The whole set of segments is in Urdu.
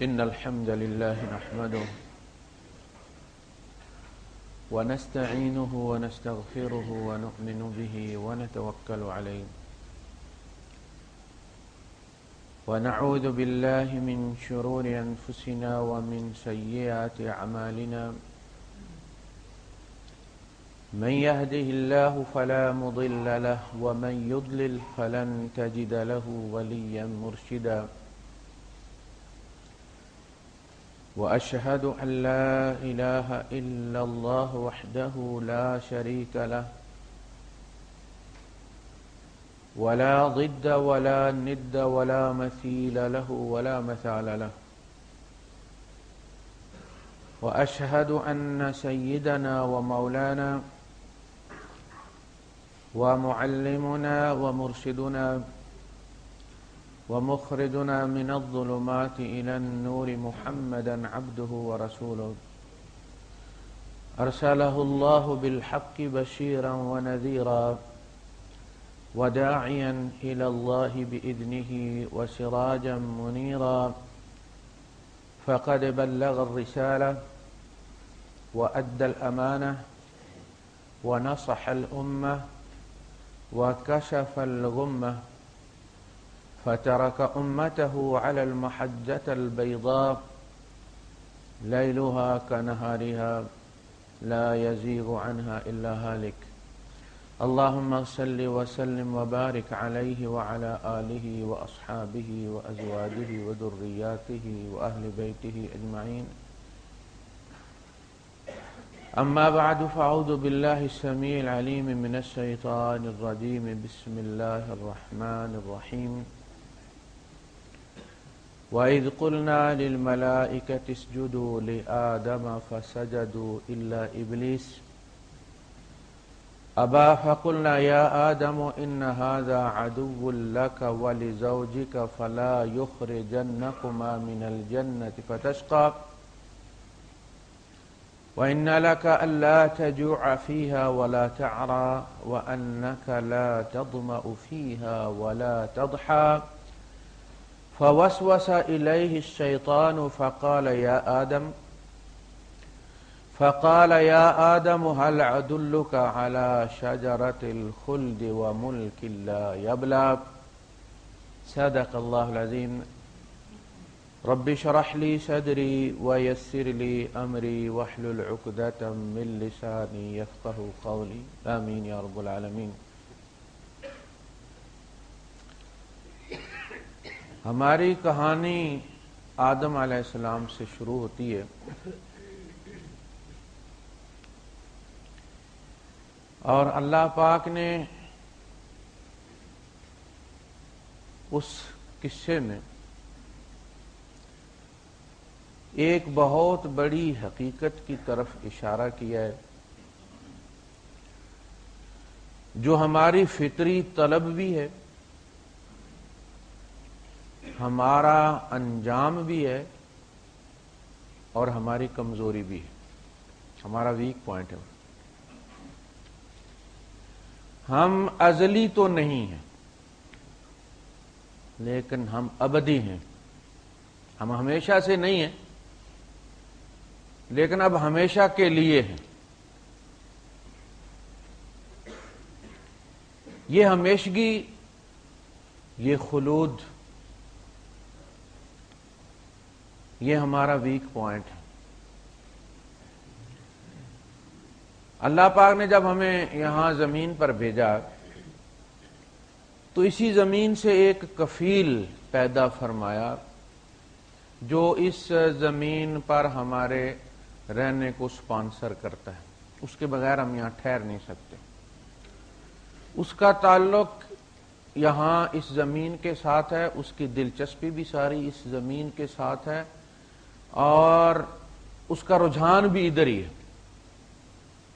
إن الحمد لله نحمده ونستعينه ونستغفره ونؤمن به ونتوكل عليه ونعوذ بالله من شرور أنفسنا ومن سيئات أعمالنا من يهده الله فلا مضل له ومن يضلل فلن تجد له وليا مرشدا وأشهد أن لا إله إلا الله وحده لا شريك له ولا ضد ولا ند ولا مثيل له ولا مثال له وأشهد أن سيدنا ومولانا ومعلمنا ومرشدنا ومخرجنا من الظلمات إلى النور محمدا عبده ورسوله أرسله الله بالحق بشيرا ونذيرا وداعيا إلى الله بإذنه وسراجا منيرا فقد بلغ الرسالة وأدى الأمانة ونصح الأمة وكشف الغمة فترك أمته على المحجة البيضاء ليلها كنهارها لا يزيغ عنها إلا هالك اللهم صل وسلم وبارك عليه وعلى آله وأصحابه وأزواجه وذرياته وأهل بيته أجمعين أما بعد فأعوذ بالله السميع العليم من الشيطان الرجيم بسم الله الرحمن الرحيم وإذ قلنا للملائكة اسجدوا لآدم فسجدوا إلا إبليس أبى فقلنا يا آدم إن هذا عدو لك ولزوجك فلا يخرجنكما من الجنة فتشقى وإن لك ألا تجوع فيها ولا تعرى وأنك لا تظمأ فيها ولا تضحى فوسوس إليه الشيطان فقال يا آدم هل أدلك على شجرة الخلد وملك لا يبلى صدق الله العظيم رب اشرح لي صدري ويسر لي أمري واحلل عقدة من لساني يفقه قولي آمين يا رب العالمين. ہماری کہانی آدم علیہ السلام سے شروع ہوتی ہے اور اللہ پاک نے اس قصے میں ایک بہت بڑی حقیقت کی طرف اشارہ کیا ہے جو ہماری فطری طلب بھی ہے، ہمارا انجام بھی ہے اور ہماری کمزوری بھی ہے، ہمارا ویک پوائنٹ ہے۔ ہم ازلی تو نہیں ہیں لیکن ہم ابدی ہیں، ہم ہمیشہ سے نہیں ہیں لیکن اب ہمیشہ کے لیے ہیں۔ یہ ہمیشگی، یہ خلود، یہ ہمارا ویک پوائنٹ ہے۔ اللہ پاک نے جب ہمیں یہاں زمین پر بھیجا تو اسی زمین سے ایک کفیل پیدا فرمایا جو اس زمین پر ہمارے رہنے کو سپانسر کرتا ہے، اس کے بغیر ہم یہاں ٹھہر نہیں سکتے۔ اس کا تعلق یہاں اس زمین کے ساتھ ہے، اس کی دلچسپی بھی ساری اس زمین کے ساتھ ہے اور اس کا رجحان بھی ادھر ہی ہے۔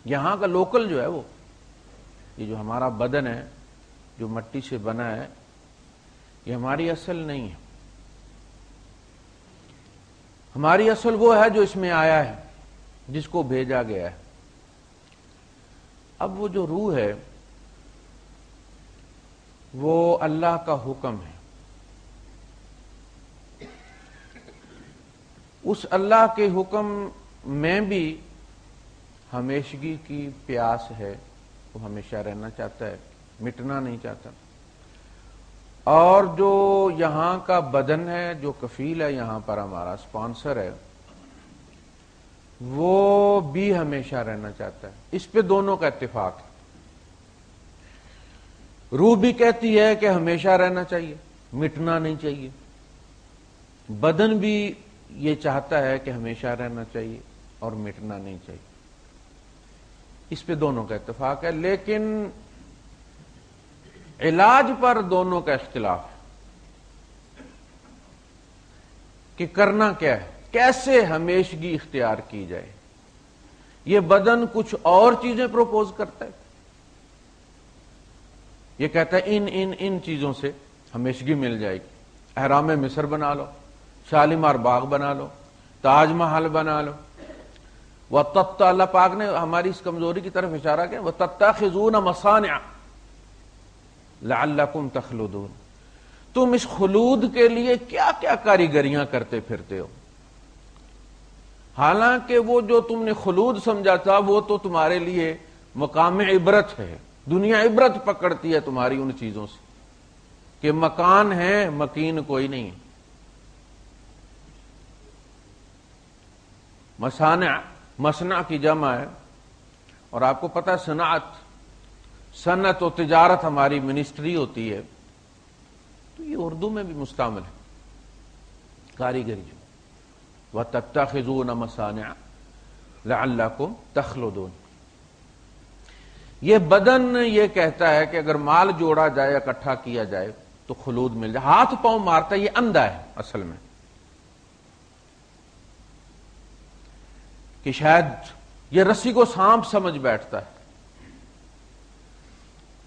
یہاں کا لوکل جو ہے وہ یہ جو ہمارا بدن ہے جو مٹی سے بنا ہے یہ ہماری اصل نہیں ہے، ہماری اصل وہ ہے جو اس میں آیا ہے، جس کو بھیجا گیا ہے۔ اب وہ جو روح ہے وہ اللہ کا حکم ہے، اس اللہ کے حکم میں بھی ہمیشگی کی پیاس ہے، وہ ہمیشہ رہنا چاہتا ہے، مٹنا نہیں چاہتا۔ اور جو یہاں کا بدن ہے، جو کفیل ہے یہاں پر ہمارا اسپانسر ہے، وہ بھی ہمیشہ رہنا چاہتا ہے۔ اس پہ دونوں کا اتفاق ہے۔ روح بھی کہتی ہے کہ ہمیشہ رہنا چاہیے، مٹنا نہیں چاہیے، بدن بھی یہ چاہتا ہے کہ ہمیشہ رہنا چاہیے اور مٹنا نہیں چاہیے۔ اس پہ دونوں کا اتفاق ہے، لیکن علاج پر دونوں کا اختلاف ہے کہ کرنا کیا ہے، کیسے ہمیشگی اختیار کی جائے۔ یہ بدن کچھ اور چیزیں پروپوز کرتا ہے، یہ کہتا ہے ان چیزوں سے ہمیشگی مل جائے گی۔ احرام مصر بنا لو، شالیمار باغ بنا لو، تاج محل بنا لو۔ اللہ پاک نے ہماری اس کمزوری کی طرف اشارہ کیا، وَتَتَّخِذُونَ مَصَانِعَ لَعَلَّكُمْ تَخْلُدُونَ۔ تم اس خلود کے لیے کیا کیا کاریگریاں کرتے پھرتے ہو، حالانکہ وہ جو تم نے خلود سمجھا تھا وہ تو تمہارے لیے مقام عبرت ہے۔ دنیا عبرت پکڑتی ہے تمہاری ان چیزوں سے کہ مکان ہے، مکین کوئی نہیں۔ مصانع، مصنع کی جمع ہے، اور آپ کو پتہ صنعت و تجارت ہماری منسٹری ہوتی ہے، تو یہ اردو میں بھی مستعمل ہے، کاریگری جو وَتَتَّخِذُونَ مَصَانِعَ لَعَلَّكُمْ تَخْلُدُونَ۔ یہ بدن یہ کہتا ہے کہ اگر مال جوڑا جائے، اکٹھا کیا جائے تو خلود مل جائے، ہاتھ پاؤں مارتا ہے، یہ اندھا ہے اصل میں، کہ شاید یہ رسی کو سانپ سمجھ بیٹھتا ہے۔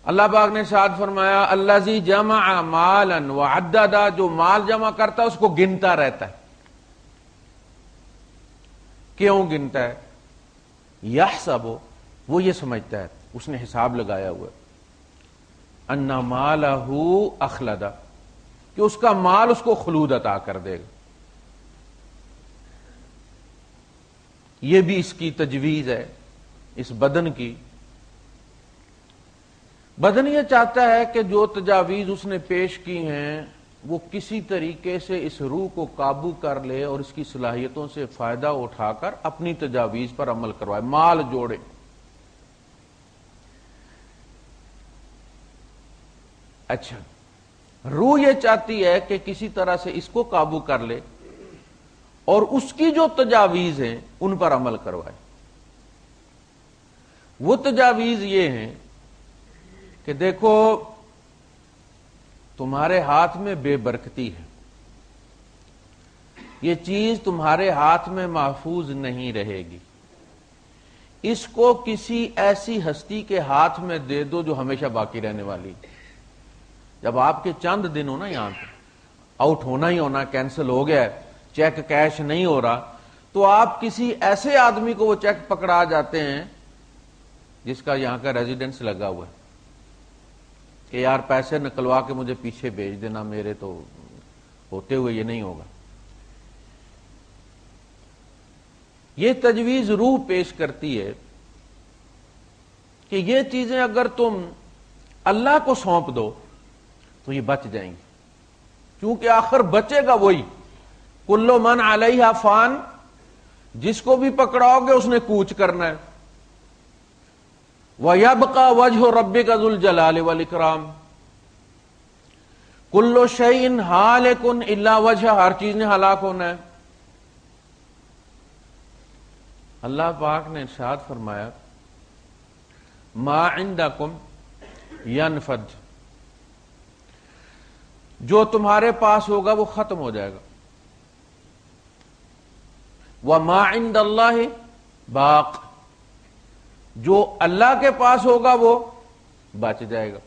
اللہ پاک نے ارشاد فرمایا الذی جمع مالا وعددا، جو مال جمع کرتا ہے اس کو گنتا رہتا ہے۔ کیوں گنتا ہے؟ یحسب، وہ یہ سمجھتا ہے، اس نے حساب لگایا ہوا ہے، ان مالہ اخلدا، کہ اس کا مال اس کو خلود عطا کر دے گا۔ یہ بھی اس کی تجویز ہے، اس بدن کی۔ بدن یہ چاہتا ہے کہ جو تجاویز اس نے پیش کی ہیں وہ کسی طریقے سے اس روح کو قابو کر لے اور اس کی صلاحیتوں سے فائدہ اٹھا کر اپنی تجاویز پر عمل کروائے، مال جوڑے۔ اچھا، روح یہ چاہتی ہے کہ کسی طرح سے اس کو قابو کر لے اور اس کی جو تجاویز ہیں ان پر عمل کروائے۔ وہ تجاویز یہ ہیں کہ دیکھو تمہارے ہاتھ میں بے برکتی ہے، یہ چیز تمہارے ہاتھ میں محفوظ نہیں رہے گی، اس کو کسی ایسی ہستی کے ہاتھ میں دے دو جو ہمیشہ باقی رہنے والی۔ جب آپ کے چند دن ہو نا یہاں پہ، آؤٹ ہونا ہی ہونا، کینسل ہو گیا ہے، چیک کیش نہیں ہو رہا، تو آپ کسی ایسے آدمی کو وہ چیک پکڑا جاتے ہیں جس کا یہاں کا ریزیڈنس لگا ہوا ہے کہ یار پیسے نکلوا کے مجھے پیچھے بھیج دینا، میرے تو ہوتے ہوئے یہ نہیں ہوگا۔ یہ تجویز روح پیش کرتی ہے کہ یہ چیزیں اگر تم اللہ کو سونپ دو تو یہ بچ جائیں گی، کیونکہ آخر بچے گا وہی، کلو من علیہا فان، جس کو بھی پکڑاؤ گے اس نے کوچ کرنا ہے۔ وَيَبْقَى وَجْهُ رَبِّكَ ذُو الْجَلَالِ وَالْإِكْرَامِ، كُلُّ شَيْءٍ هَالِكٌ إِلَّا وَجْهَهُ، ہر چیز نے ہلاک ہونا ہے۔ اللہ پاک نے ارشاد فرمایا مَا عِندَكُمْ يَنْفَدُ، جو تمہارے پاس ہوگا وہ ختم ہو جائے گا، وَمَا عِندَ اللَّهِ باق، جو اللہ کے پاس ہوگا وہ بچ جائے گا۔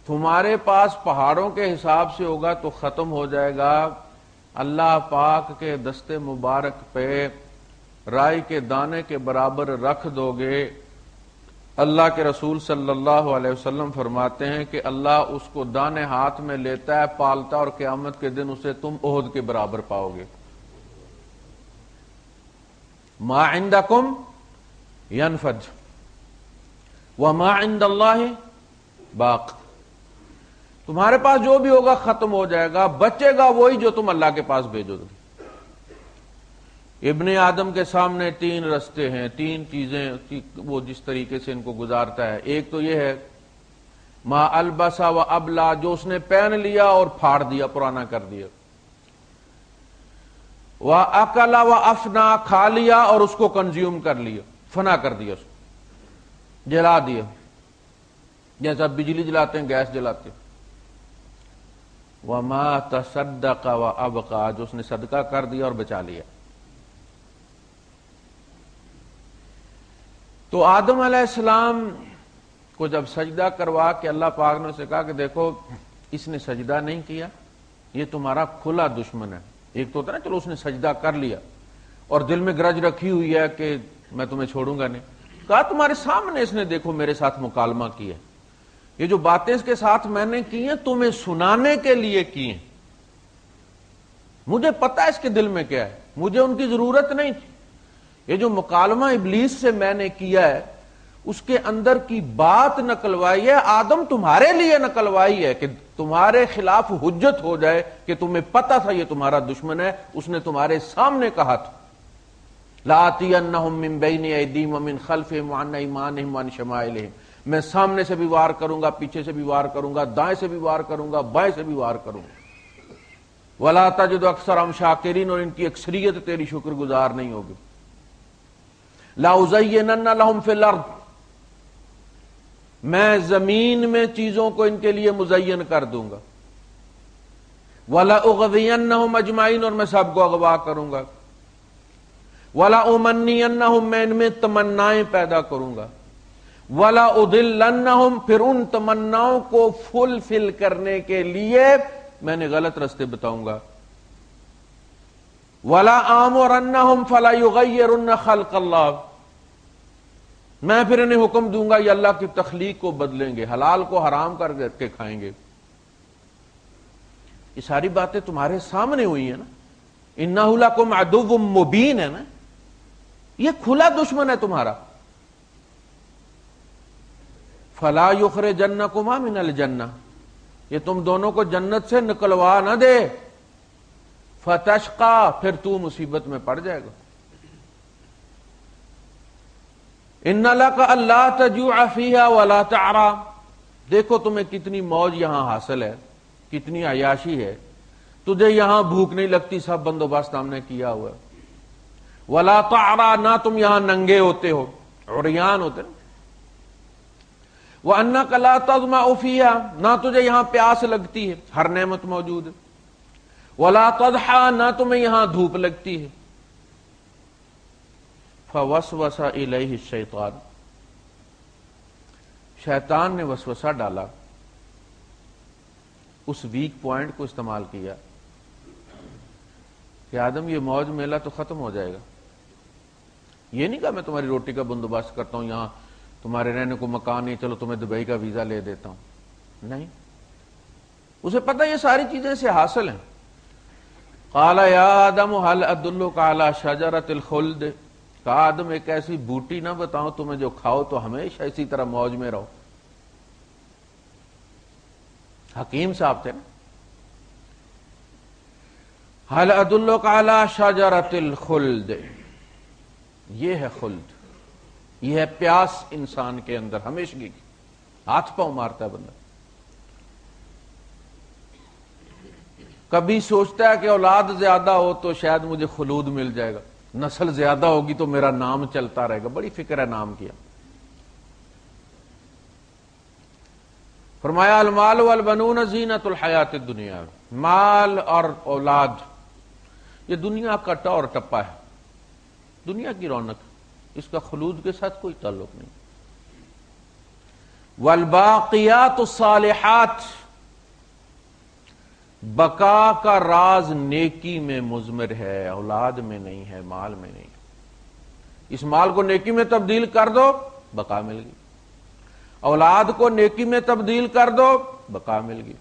تمہارے پاس پہاڑوں کے حساب سے ہوگا تو ختم ہو جائے گا، اللہ پاک کے دست مبارک پہ رائی کے دانے کے برابر رکھ دو گے۔ اللہ کے رسول صلی اللہ علیہ وسلم فرماتے ہیں کہ اللہ اس کو دانے ہاتھ میں لیتا ہے، پالتا، اور قیامت کے دن اسے تم احد کے برابر پاؤ گے۔ ما عندکم ینفد وما عند اللہ باق، تمہارے پاس جو بھی ہوگا ختم ہو جائے گا، بچے گا وہی جو تم اللہ کے پاس بھیجو گے۔ ابن آدم کے سامنے تین رستے ہیں، تین چیزیں وہ جس طریقے سے ان کو گزارتا ہے۔ ایک تو یہ ہے ما البسا و ابلا، جو اس نے پہن لیا اور پھاڑ دیا، پرانا کر دیا۔ و اکلا و افنا، کھا لیا اور اس کو کنزیوم کر لیا، فنا کر دیا، اس کو جلا دیا، جیسا بجلی جلاتے ہیں، گیس جلاتے ہیں۔ وما تصدق و ابقا، جو اس نے صدقہ کر دیا اور بچا لیا۔ تو آدم علیہ السلام کو جب سجدہ کروا کے اللہ پاک نے اسے کہا کہ دیکھو اس نے سجدہ نہیں کیا، یہ تمہارا کھلا دشمن ہے۔ ایک تو ہوتا ہے نا چلو اس نے سجدہ کر لیا اور دل میں گرج رکھی ہوئی ہے کہ میں تمہیں چھوڑوں گا نہیں، کہا تمہارے سامنے اس نے دیکھو میرے ساتھ مکالمہ کیا، یہ جو باتیں اس کے ساتھ میں نے کی ہیں تمہیں سنانے کے لیے کی ہیں، مجھے پتا ہے اس کے دل میں کیا ہے، مجھے ان کی ضرورت نہیں تھی۔ یہ جو مکالمہ ابلیس سے میں نے کیا ہے اس کے اندر کی بات نکلوائی ہے، آدم تمہارے لیے نکلوائی ہے کہ تمہارے خلاف حجت ہو جائے کہ تمہیں پتا تھا یہ تمہارا دشمن ہے، اس نے تمہارے سامنے کہا تھا لَآتِيَنَّهُم مِّن بَيْنِ أَيْدِيهِمْ وَمِنْ خَلْفِهِمْ وَعَنْ أَيْمَانِهِمْ وَعَنْ شَمَائِلِهِمْ، میں سامنے سے بھی وار کروں گا، پیچھے سے بھی وار کروں گا، دائیں سے بھی وار کروں گا، بائیں سے بھی وار کروں گا۔ وَلَا تَجِدُ أَكْثَرَهُمْ شَاكِرِينَ، اور ان کی اکثریت تیری شکر گزار نہیں ہوگی۔ لَأُزَيِّنَنَّ لَهُمْ فِي الْأَرْضِ، میں زمین میں چیزوں کو ان کے لیے مزین کر دوں گا۔ وَلَأُغْوِيَنَّهُمْ أَجْمَعِينَ، اور میں سب کو اغوا کروں گا۔ وَلَأُمَنِّيَنَّهُمْ، میں ان میں تمنائیں پیدا کروں گا۔ وَلَأُضِلَّنَّهُمْ، پھر ان تمناؤں کو فل کرنے کے لیے میں نے غلط راستے بتاؤں گا۔ وَلَآمُرَنَّهُمْ فَلَا يُغَيِّرُنَّ خَلْقَ اللَّهِ، میں پھر انہیں حکم دوں گا یہ اللہ کی تخلیق کو بدلیں گے، حلال کو حرام کر کے کھائیں گے۔ یہ ساری باتیں تمہارے سامنے ہوئی ہیں نا، اِنَّهُ لَكُمْ عَدُوٌّ مُبِينٌ ہے نا، یہ کھلا دشمن ہے تمہارا۔ فَلَا يُخْرِجَنَّكُمَا مِنَ الْجَنَّةِ، یہ تم دونوں کو جنت سے نکلوا نہ دے۔ فَتَشْقَى، پھر تو مصیبت میں پڑ جائے گا۔ اِنَّ لَكَ أَلَّا تَجُوعَ فِيهَا وَلَا تَعْرَىٰ، دیکھو تمہیں کتنی موج یہاں حاصل ہے، کتنی عیاشی ہے، تجھے یہاں بھوک نہیں لگتی، سب بندوبست ہم نے کیا ہوا ہے۔ وَلَا تَعْرَىٰ، نہ تم یہاں ننگے ہوتے ہو، عریان ہوتے نا۔ وَأَنَّكَ لَا تَظْمَأُ فِيهَا، نہ تجھے یہاں پیاس لگتی ہے، ہر نعمت موجود ہے۔ وَلَا تَضْحَىٰ، نہ تمہیں یہاں دھوپ لگتی ہے۔ فوسوس الیہ الشیطان، شیطان نے وسوسہ ڈالا، اس ویک پوائنٹ کو استعمال کیا کہ آدم یہ موج میلہ تو ختم ہو جائے گا، یہ نہیں کہا میں تمہاری روٹی کا بندوبست کرتا ہوں، یہاں تمہارے رہنے کو مکان نہیں، چلو تمہیں دبئی کا ویزا لے دیتا ہوں، نہیں، اسے پتہ یہ ساری چیزیں سے حاصل ہیں۔ قال یا آدم هل ادلک علی شجرۃ الخلد، کہا آدم ایک ایسی بوٹی نہ بتاؤں تمہیں جو کھاؤ تو ہمیشہ اسی طرح موج میں رہو۔ حکیم صاحب تھے نا۔ هل ادلک علی شجرۃ الخلد، یہ ہے خلد، یہ ہے پیاس انسان کے اندر ہمیشگی کی، ہاتھ پاؤں مارتا ہے بندہ۔ کبھی سوچتا ہے کہ اولاد زیادہ ہو تو شاید مجھے خلود مل جائے گا، نسل زیادہ ہوگی تو میرا نام چلتا رہے گا، بڑی فکر ہے نام کیا۔ فرمایا المال والبنون زینت الحیات الدنیا، مال اور اولاد یہ دنیا کا ٹور ٹپا ہے، دنیا کی رونق، اس کا خلود کے ساتھ کوئی تعلق نہیں۔ والباقیات الصالحات، بقا کا راز نیکی میں مضمر ہے، اولاد میں نہیں ہے، مال میں نہیں۔ اس مال کو نیکی میں تبدیل کر دو، بقا مل گئی، اولاد کو نیکی میں تبدیل کر دو، بقا مل گئی۔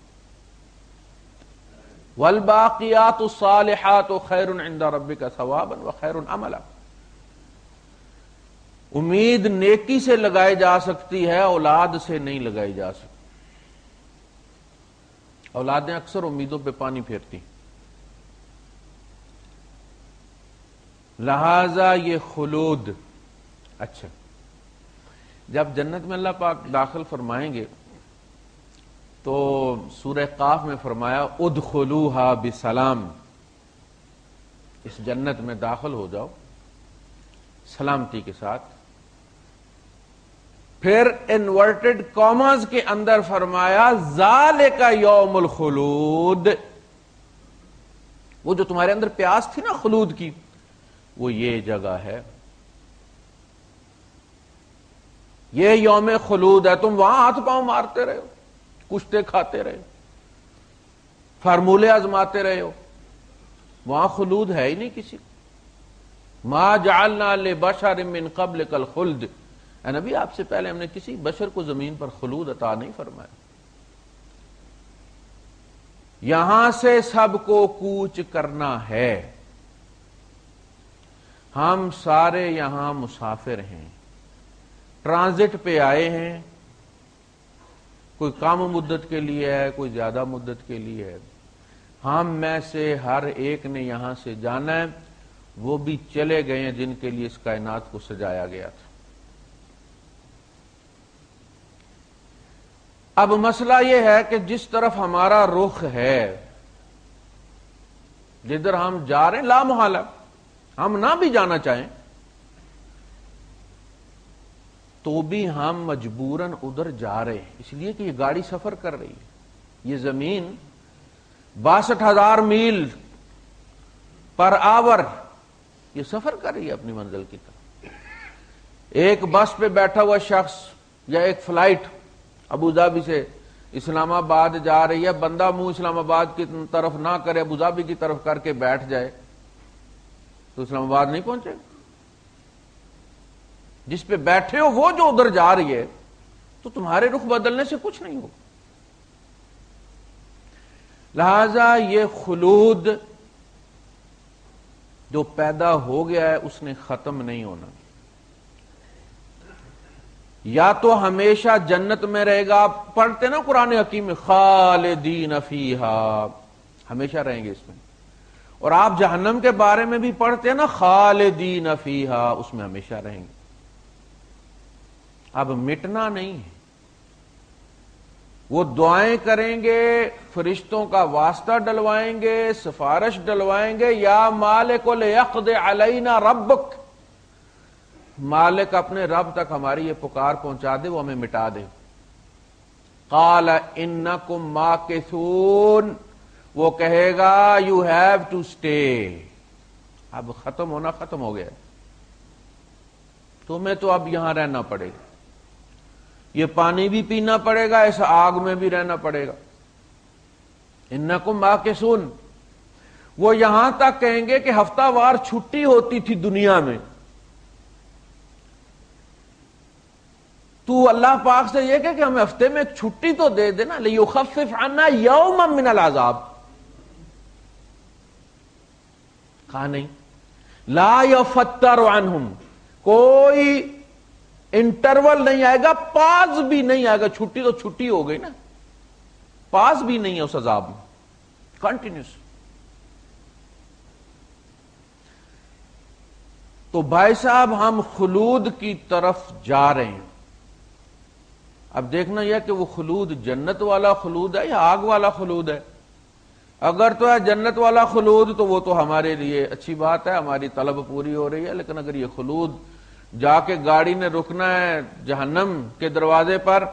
والباقیات الصالحات خیر عند ربک ثوابا وخیر عملا، امید نیکی سے لگائی جا سکتی ہے، اولاد سے نہیں لگائی جا سکتی۔ اولادیں اکثر امیدوں پہ پانی پھیرتی، لہذا یہ خلود۔ اچھا، جب جنت میں اللہ پاک داخل فرمائیں گے تو سورہ قاف میں فرمایا ادخلوها بسلام، اس جنت میں داخل ہو جاؤ سلامتی کے ساتھ۔ پھر انورٹڈ کاماز کے اندر فرمایا ذالک یوم الخلود، وہ جو تمہارے اندر پیاس تھی نا خلود کی، وہ یہ جگہ ہے، یہ یوم خلود ہے۔ تم وہاں ہاتھ پاؤں مارتے رہے ہو، کشتے کھاتے رہے، فارمولے آزماتے رہے ہو، وہاں خلود ہے ہی نہیں کسی کو۔ ما جعلنا لبشر من قبلک الخلد، اے نبی آپ سے پہلے ہم نے کسی بشر کو زمین پر خلود عطا نہیں فرمایا۔ یہاں سے سب کو کوچ کرنا ہے، ہم سارے یہاں مسافر ہیں، ٹرانزٹ پہ آئے ہیں، کوئی کم مدت کے لیے ہے، کوئی زیادہ مدت کے لیے ہے۔ ہم میں سے ہر ایک نے یہاں سے جانا ہے، وہ بھی چلے گئے ہیں جن کے لیے اس کائنات کو سجایا گیا تھا۔ اب مسئلہ یہ ہے کہ جس طرف ہمارا رخ ہے، جدھر ہم جا رہے ہیں، لا محالہ ہم نہ بھی جانا چاہیں تو بھی ہم مجبوراً ادھر جا رہے ہیں، اس لیے کہ یہ گاڑی سفر کر رہی ہے۔ یہ زمین 62,000 میل پر آور یہ سفر کر رہی ہے اپنی منزل کی طرف۔ ایک بس پہ بیٹھا ہوا شخص یا ایک فلائٹ ابوظہبی سے اسلام آباد جا رہی ہے، بندہ منہ اسلام آباد کی طرف نہ کرے، ابوظہبی کی طرف کر کے بیٹھ جائے تو اسلام آباد نہیں پہنچے گا۔ جس پہ بیٹھے ہو وہ جو ادھر جا رہی ہے تو تمہارے رخ بدلنے سے کچھ نہیں ہوگا۔ لہذا یہ خلود جو پیدا ہو گیا ہے اس نے ختم نہیں ہونا، یا تو ہمیشہ جنت میں رہے گا۔ آپ پڑھتے نا قرآن حکیم میں خالدین فیہا، ہمیشہ رہیں گے اس میں، اور آپ جہنم کے بارے میں بھی پڑھتے نا خالدین فیہا، اس میں ہمیشہ رہیں گے۔ اب مٹنا نہیں ہے، وہ دعائیں کریں گے، فرشتوں کا واسطہ ڈلوائیں گے، سفارش ڈلوائیں گے، یا مالک لیقض علینا ربک، مالک اپنے رب تک ہماری یہ پکار پہنچا دے، وہ ہمیں مٹا دے۔ قال انکم ماکثون، وہ کہے گا یو ہیو ٹو اسٹے، اب ختم ہونا ختم ہو گیا، تمہیں تو اب یہاں رہنا پڑے گا، یہ پانی بھی پینا پڑے گا، اس آگ میں بھی رہنا پڑے گا۔ انکم ماکثون، وہ یہاں تک کہیں گے کہ ہفتہ وار چھٹی ہوتی تھی دنیا میں، تو اللہ پاک سے یہ کہ ہمیں ہفتے میں ایک چھٹی تو دے دینا، لیخفف عنا یوما من العذاب، کہا نہیں، لا یفتر عنہم، کوئی انٹرول نہیں آئے گا، پاز بھی نہیں آئے گا، چھٹی تو چھٹی ہو گئی نا، پاز بھی نہیں ہے اس عذاب میں، کنٹینیوس۔ تو بھائی صاحب ہم خلود کی طرف جا رہے ہیں۔ اب دیکھنا یہ کہ وہ خلود جنت والا خلود ہے یا آگ والا خلود ہے۔ اگر تو ہے جنت والا خلود تو وہ تو ہمارے لیے اچھی بات ہے، ہماری طلب پوری ہو رہی ہے، لیکن اگر یہ خلود جا کے گاڑی نے رکنا ہے جہنم کے دروازے پر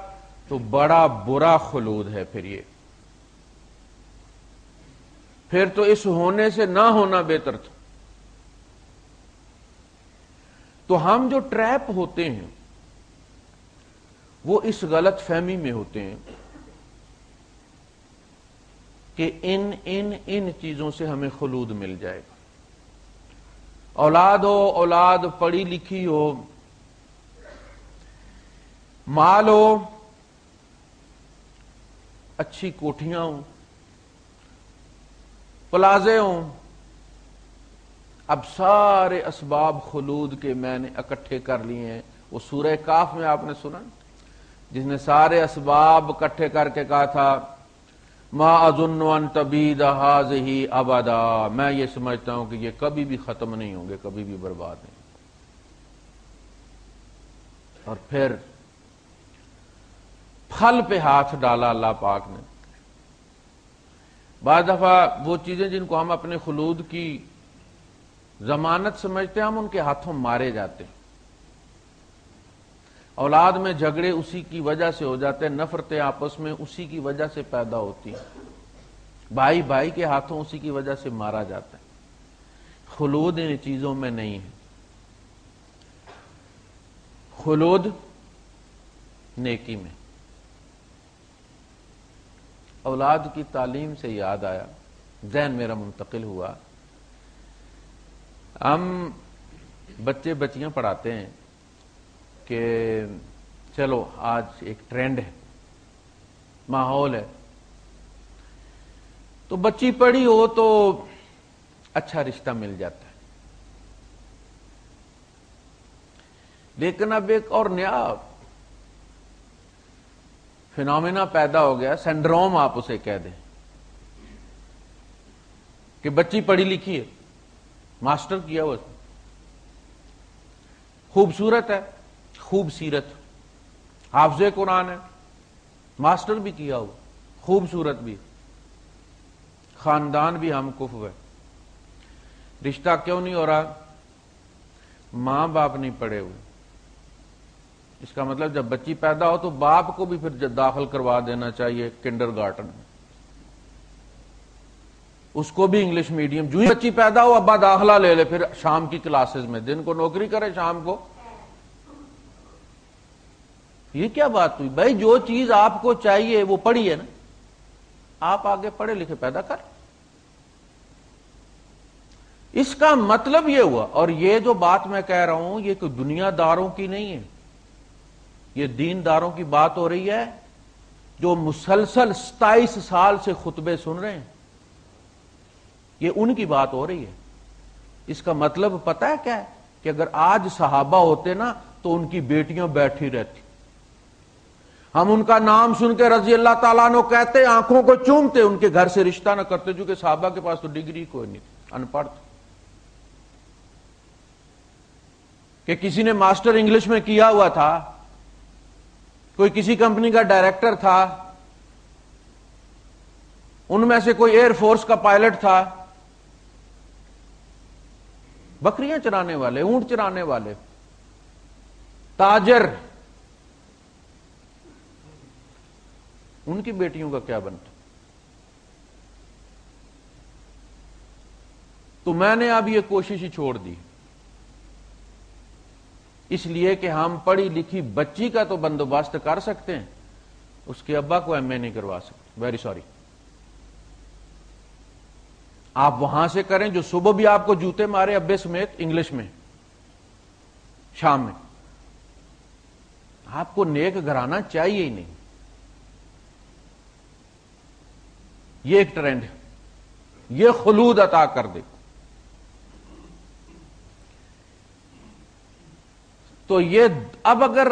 تو بڑا برا خلود ہے، پھر تو اس ہونے سے نہ ہونا بہتر تھا۔ تو ہم جو ٹریپ ہوتے ہیں وہ اس غلط فہمی میں ہوتے ہیں کہ ان چیزوں سے ہمیں خلود مل جائے گا، اولاد ہو، اولاد پڑھی لکھی ہو، مال ہو، اچھی کوٹھیاں ہوں، پلازے ہوں، اب سارے اسباب خلود کے میں نے اکٹھے کر لیے ہیں. وہ سورہ کاف میں آپ نے سنا جس نے سارے اسباب اکٹھے کر کے کہا تھا ما اظن ان تبید هذه ابدا، میں یہ سمجھتا ہوں کہ یہ کبھی بھی ختم نہیں ہوں گے، کبھی بھی برباد نہیں. اور پھر پھل پہ ہاتھ ڈالا اللہ پاک نے. بعض دفعہ وہ چیزیں جن کو ہم اپنے خلود کی ضمانت سمجھتے ہیں، ہم ان کے ہاتھوں مارے جاتے ہیں. اولاد میں جھگڑے اسی کی وجہ سے ہو جاتے ہیں، نفرتیں آپس میں اسی کی وجہ سے پیدا ہوتی ہیں، بھائی بھائی کے ہاتھوں اسی کی وجہ سے مارا جاتا ہے. خلود ان چیزوں میں نہیں ہے. خلود نیکی میں. اولاد کی تعلیم سے یاد آیا، ذہن میرا منتقل ہوا. ہم بچے بچیاں پڑھاتے ہیں کہ چلو آج ایک ٹرینڈ ہے، ماحول ہے، تو بچی پڑھی ہو تو اچھا رشتہ مل جاتا ہے. لیکن اب ایک اور نیا فینومینا پیدا ہو گیا، سینڈروم آپ اسے کہہ دیں، کہ بچی پڑھی لکھی ہے، ماسٹر کیا ہوا، خوبصورت ہے، خوب سیرت، حافظ قرآن ہے، ماسٹر بھی کیا ہوا، خوبصورت بھی، خاندان بھی ہم کفو ہے. رشتہ کیوں نہیں ہو رہا؟ ماں باپ نہیں پڑھے ہوئے. اس کا مطلب جب بچی پیدا ہو تو باپ کو بھی پھر داخل کروا دینا چاہیے کنڈر گارٹن میں، اس کو بھی انگلش میڈیم. جو ہی بچی پیدا ہو ابا داخلہ لے لے، پھر شام کی کلاسز میں، دن کو نوکری کرے، شام کو. یہ کیا بات ہوئی بھائی؟ جو چیز آپ کو چاہیے وہ پڑھی ہے نا، آپ آگے پڑھے لکھے پیدا کر. اس کا مطلب یہ ہوا. اور یہ جو بات میں کہہ رہا ہوں یہ کوئی دنیا داروں کی نہیں ہے، یہ دین داروں کی بات ہو رہی ہے جو مسلسل 27 سال سے خطبے سن رہے ہیں. یہ ان کی بات ہو رہی ہے. اس کا مطلب پتہ ہے کیا ہے؟ کہ اگر آج صحابہ ہوتے نا تو ان کی بیٹیاں بیٹھی رہتی، ہم ان کا نام سن کے رضی اللہ تعالیٰ عنہ کہتے، آنکھوں کو چومتے، ان کے گھر سے رشتہ نہ کرتے، چونکہ صحابہ کے پاس تو ڈگری کوئی نہیں تھی، ان پڑھ تھے. کہ کسی نے ماسٹر انگلش میں کیا ہوا تھا، کوئی کسی کمپنی کا ڈائریکٹر تھا، ان میں سے کوئی ایئر فورس کا پائلٹ تھا، بکریاں چرانے والے، اونٹ چرانے والے، تاجر، ان کی بیٹیوں کا کیا بنتا؟ تو میں نے اب یہ کوشش ہی چھوڑ دی، اس لیے کہ ہم پڑھی لکھی بچی کا تو بندوبست کر سکتے ہیں، اس کے ابا کو ایم اے نہیں کروا سکتے. Very sorry. آپ وہاں سے کریں جو صبح بھی آپ کو جوتے مارے ابے سمیت انگلش میں، شام میں. آپ کو نیک گھرانا چاہیے ہی نہیں. یہ ایک ٹرینڈ ہے، یہ خلود عطا کر دے. تو یہ اب اگر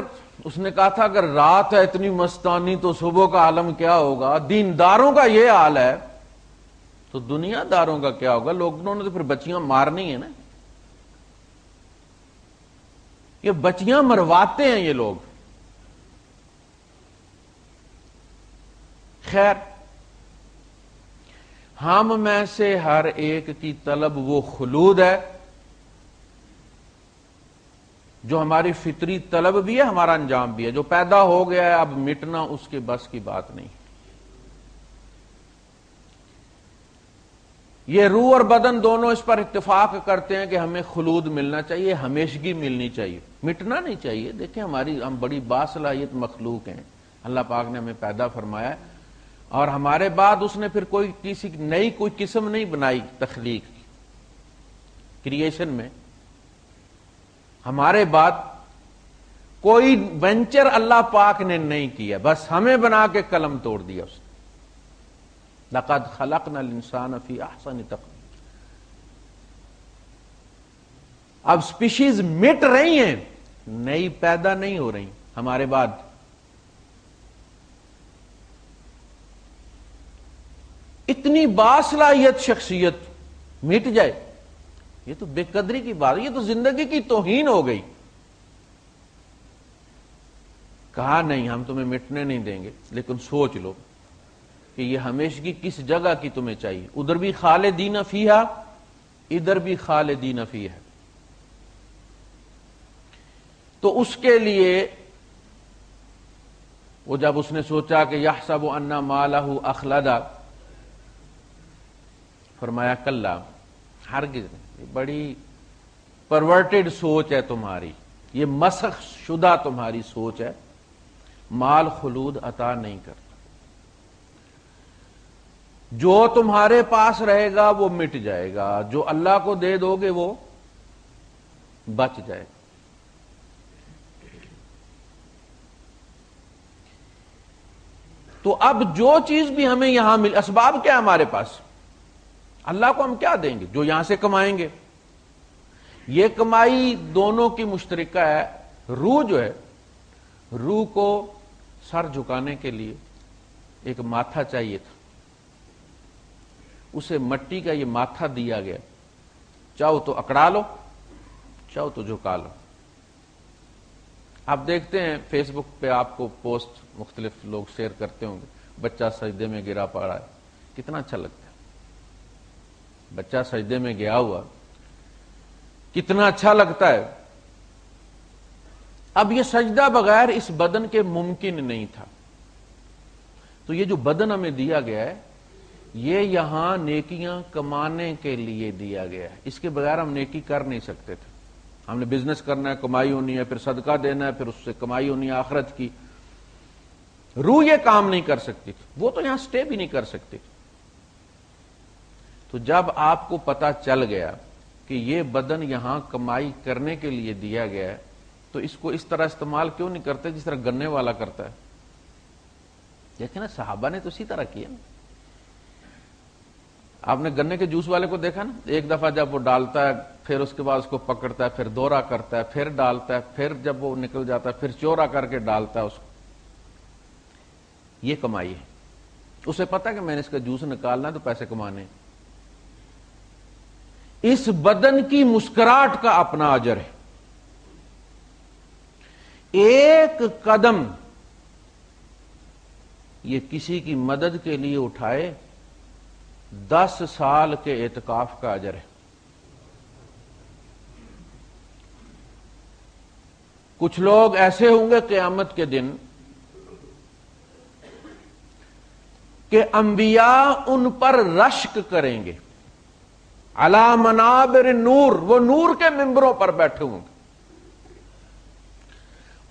اس نے کہا تھا اگر رات ہے اتنی مستانی تو صبح کا عالم کیا ہوگا، دینداروں کا یہ حال ہے تو دنیا داروں کا کیا ہوگا؟ لوگوں نے تو پھر بچیاں مارنی ہیں نا. یہ بچیاں مرواتے ہیں یہ لوگ. خیر، ہم میں سے ہر ایک کی طلب وہ خلود ہے جو ہماری فطری طلب بھی ہے، ہمارا انجام بھی ہے. جو پیدا ہو گیا ہے اب مٹنا اس کے بس کی بات نہیں. یہ روح اور بدن دونوں اس پر اتفاق کرتے ہیں کہ ہمیں خلود ملنا چاہیے، ہمیشگی ملنی چاہیے، مٹنا نہیں چاہیے. دیکھیں ہم بڑی باصلاحیت مخلوق ہیں، اللہ پاک نے ہمیں پیدا فرمایا ہے، اور ہمارے بعد اس نے پھر کوئی کسی نئی کوئی قسم نہیں بنائی تخلیق کی، کریشن میں. ہمارے بعد کوئی وینچر اللہ پاک نے نہیں کیا، بس ہمیں بنا کے قلم توڑ دیا اس نے. لقد خلقنا الانسان فی احسن تقویم. اب سپیشیز مٹ رہی ہیں، نئی پیدا نہیں ہو رہی ہمارے بعد. اتنی باصلاحیت شخصیت مٹ جائے، یہ تو بے قدری کی بات ہے، یہ تو زندگی کی توہین ہو گئی. کہا نہیں ہم تمہیں مٹنے نہیں دیں گے، لیکن سوچ لو کہ یہ ہمیشگی کس جگہ کی تمہیں چاہیے. ادھر بھی خالدین فیہا، ادھر بھی خالدین فیہا. تو اس کے لیے وہ جب اس نے سوچا کہ یحسب ان مالہ اخلدا، فرمایا کلا، ہرگز نہیں. یہ بڑی پرورٹڈ سوچ ہے تمہاری، یہ مسخ شدہ تمہاری سوچ ہے. مال خلود عطا نہیں کرتا. جو تمہارے پاس رہے گا وہ مٹ جائے گا، جو اللہ کو دے دو گے وہ بچ جائے گا. تو اب جو چیز بھی ہمیں یہاں مل، اسباب کیا ہمارے پاس؟ اللہ کو ہم کیا دیں گے؟ جو یہاں سے کمائیں گے. یہ کمائی دونوں کی مشترکہ ہے. روح جو ہے، روح کو سر جھکانے کے لیے ایک ماتھا چاہیے تھا، اسے مٹی کا یہ ماتھا دیا گیا. چاہو تو اکڑا لو، چاہو تو جھکا لو. آپ دیکھتے ہیں فیس بک پہ آپ کو پوسٹ مختلف لوگ شیئر کرتے ہوں گے، بچہ سجدے میں گرا پڑا ہے، کتنا اچھا لگتا ہے. بچہ سجدے میں گیا ہوا کتنا اچھا لگتا ہے. اب یہ سجدہ بغیر اس بدن کے ممکن نہیں تھا. تو یہ جو بدن ہمیں دیا گیا ہے، یہ یہاں نیکیاں کمانے کے لیے دیا گیا ہے. اس کے بغیر ہم نیکی کر نہیں سکتے تھے. ہم نے بزنس کرنا ہے، کمائی ہونی ہے، پھر صدقہ دینا ہے، پھر اس سے کمائی ہونی ہے آخرت کی. روح یہ کام نہیں کر سکتی تھی، وہ تو یہاں سٹے بھی نہیں کر سکتی. تو جب آپ کو پتا چل گیا کہ یہ بدن یہاں کمائی کرنے کے لیے دیا گیا ہے، تو اس کو اس طرح استعمال کیوں نہیں کرتے جس طرح گنے والا کرتا ہے؟ دیکھیں نا، صحابہ نے تو اسی طرح کیا نا. آپ نے گنے کے جوس والے کو دیکھا نا، ایک دفعہ جب وہ ڈالتا ہے، پھر اس کے بعد اس کو پکڑتا ہے، پھر دورہ کرتا ہے، پھر ڈالتا ہے، پھر جب وہ نکل جاتا ہے پھر چورا کر کے ڈالتا ہے اس کو. یہ کمائی ہے. اسے پتا ہے کہ میں نے اس کا جوس نکالنا ہے تو پیسے کمانے. اس بدن کی مسکراہٹ کا اپنا اجر ہے. ایک قدم یہ کسی کی مدد کے لیے اٹھائے، 10 سال کے اعتکاف کا اجر ہے. کچھ لوگ ایسے ہوں گے قیامت کے دن کہ انبیاء ان پر رشک کریں گے، علی منابر نور، وہ نور کے ممبروں پر بیٹھے ہوں گے،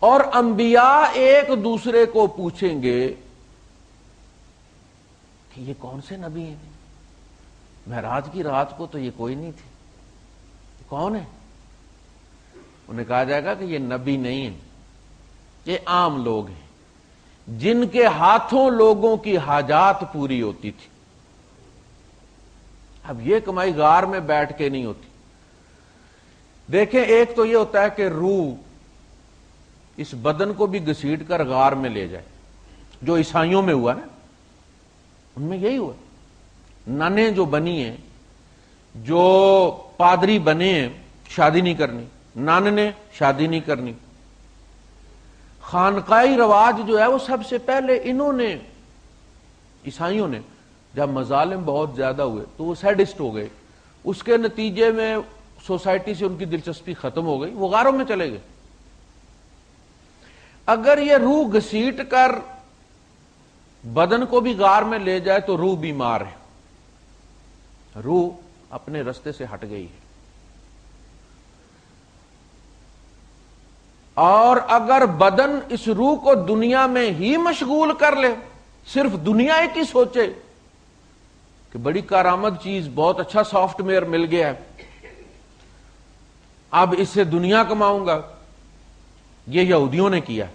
اور انبیاء ایک دوسرے کو پوچھیں گے کہ یہ کون سے نبی ہیں؟ معراج کی رات کو تو یہ کوئی نہیں تھی، کون ہے؟ انہیں کہا جائے گا کہ یہ نبی نہیں ہیں، یہ عام لوگ ہیں جن کے ہاتھوں لوگوں کی حاجات پوری ہوتی تھی. اب یہ کمائی غار میں بیٹھ کے نہیں ہوتی. دیکھیں، ایک تو یہ ہوتا ہے کہ روح اس بدن کو بھی گھسیٹ کر غار میں لے جائے، جو عیسائیوں میں ہوا ہے، ان میں یہی ہوا. ننیں جو بنی ہیں، جو پادری بنے ہیں، شادی نہیں کرنی، نان نے شادی نہیں کرنی. خانقاہی رواج جو ہے وہ سب سے پہلے انہوں نے، عیسائیوں نے، جب مظالم بہت زیادہ ہوئے تو وہ سیڈسٹ ہو گئے. اس کے نتیجے میں سوسائٹی سے ان کی دلچسپی ختم ہو گئی، وہ غاروں میں چلے گئے. اگر یہ روح گھسیٹ کر بدن کو بھی غار میں لے جائے تو روح بیمار ہے، روح اپنے رستے سے ہٹ گئی ہے. اور اگر بدن اس روح کو دنیا میں ہی مشغول کر لے، صرف دنیا ہی کی سوچے کہ بڑی کارآمد چیز، بہت اچھا سافٹ ویئر مل گیا ہے، اب اس سے دنیا کماؤں گا، یہ یہودیوں نے کیا.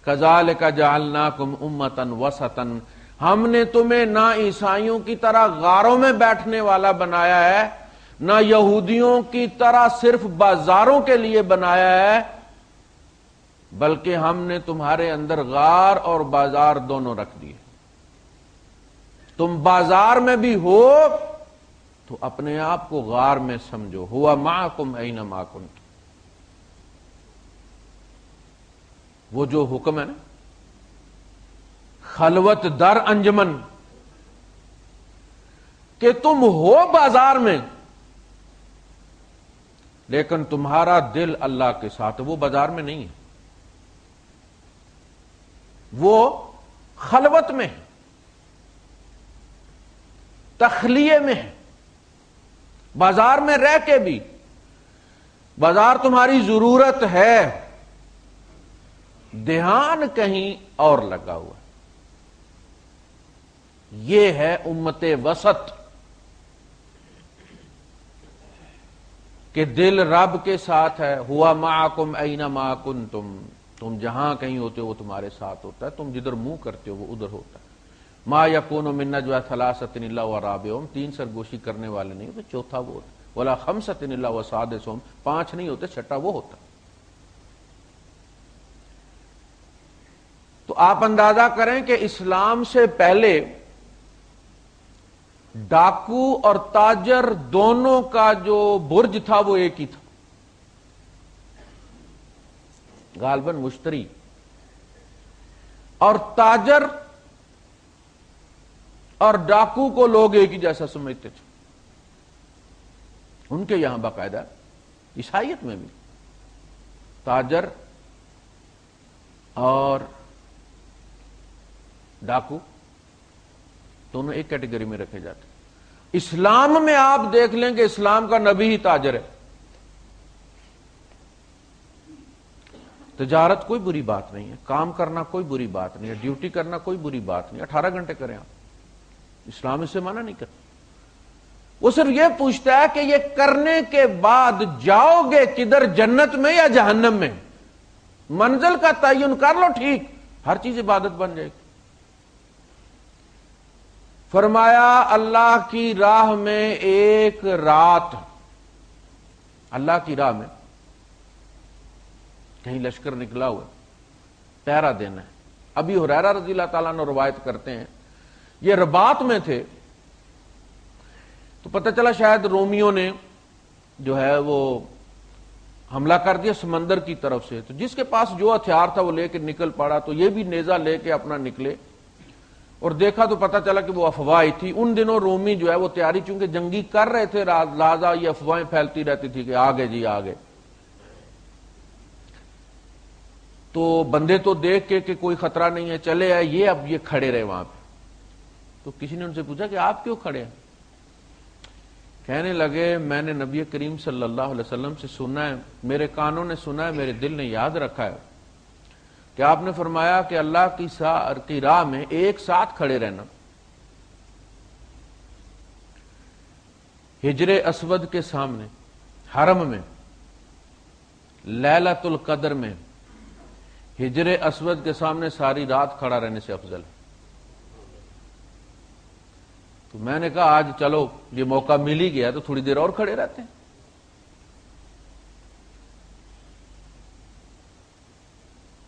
کذالک جعلناکم امۃ وسطا، ہم نے تمہیں نہ عیسائیوں کی طرح غاروں میں بیٹھنے والا بنایا ہے، نہ یہودیوں کی طرح صرف بازاروں کے لیے بنایا ہے، بلکہ ہم نے تمہارے اندر غار اور بازار دونوں رکھ دیے۔ تم بازار میں بھی ہو تو اپنے آپ کو غار میں سمجھو، ہوا معکم اینما کنتم۔ وہ جو حکم ہے نا، خلوت در انجمن، کہ تم ہو بازار میں لیکن تمہارا دل اللہ کے ساتھ، وہ بازار میں نہیں ہے، وہ خلوت میں ہے، تخلیے میں ہے۔ بازار میں رہ کے بھی، بازار تمہاری ضرورت ہے، دھیان کہیں اور لگا ہوا ہے۔ یہ ہے امت وسط، کہ دل رب کے ساتھ ہے، ہوا معکم اینما کنتم، تم جہاں کہیں ہوتے ہو وہ تمہارے ساتھ ہوتا ہے، تم جدھر منہ کرتے ہو وہ ادھر ہوتا ہے۔ ما یکون من نجوی ثلاثۃ الا هو رابعہم، تین سرگوشی کرنے والے نہیں ہوتے، چوتھا وہ ہوتا ہے، ولا خمسۃ الا هو سادسہم، پانچ نہیں ہوتے، چھٹا وہ ہوتا ہے۔ تو آپ اندازہ کریں کہ اسلام سے پہلے ڈاکو اور تاجر دونوں کا جو برج تھا وہ ایک ہی تھا، غالباً مشتری، اور تاجر اور ڈاکو کو لوگ ایک ہی جیسا سمجھتے تھے۔ ان کے یہاں باقاعدہ عیسائیت میں بھی تاجر اور ڈاکو دونوں ایک کیٹیگری میں رکھے جاتے۔ اسلام میں آپ دیکھ لیں کہ اسلام کا نبی ہی تاجر ہے۔ تجارت کوئی بری بات نہیں ہے، کام کرنا کوئی بری بات نہیں ہے، ڈیوٹی کرنا کوئی بری بات نہیں، 18 گھنٹے کریں آپ، اسلام اسے منع نہیں کرتا۔ وہ صرف یہ پوچھتا ہے کہ یہ کرنے کے بعد جاؤ گے کدھر، جنت میں یا جہنم میں؟ منزل کا تعین کر لو، ٹھیک، ہر چیز عبادت بن جائے گی۔ فرمایا اللہ کی راہ میں ایک رات، اللہ کی راہ میں کہیں لشکر نکلا ہوا، پہرا دینا ہے۔ ابی ہریرہ رضی اللہ تعالیٰ عنہ روایت کرتے ہیں، یہ رباط میں تھے، تو پتہ چلا شاید رومیوں نے جو ہے وہ حملہ کر دیا سمندر کی طرف سے، تو جس کے پاس جو ہتھیار تھا وہ لے کے نکل پڑا، تو یہ بھی نیزہ لے کے اپنا نکلے، اور دیکھا تو پتہ چلا کہ وہ افواہ تھی۔ ان دنوں رومی جو ہے وہ تیاری چونکہ جنگی کر رہے تھے، لہذا یہ افواہیں پھیلتی رہتی تھی کہ آگے جی آگے، تو بندے تو دیکھ کے کہ کوئی خطرہ نہیں ہے چلے آئے، یہ کھڑے رہے وہاں پہ۔ تو کسی نے ان سے پوچھا کہ آپ کیوں کھڑے ہیں؟ کہنے لگے میں نے نبی کریم صلی اللہ علیہ وسلم سے سنا ہے، میرے کانوں نے سنا ہے، میرے دل نے یاد رکھا ہے کہ آپ نے فرمایا کہ اللہ کی راہ میں ایک ساتھ کھڑے رہنا، ہجر اسود کے سامنے، حرم میں، لیلۃ القدر میں، ہجر اسود کے سامنے ساری رات کھڑا رہنے سے افضل ہے۔ تو میں نے کہا آج چلو یہ موقع مل ہی گیا تو تھوڑی دیر اور کھڑے رہتے ہیں۔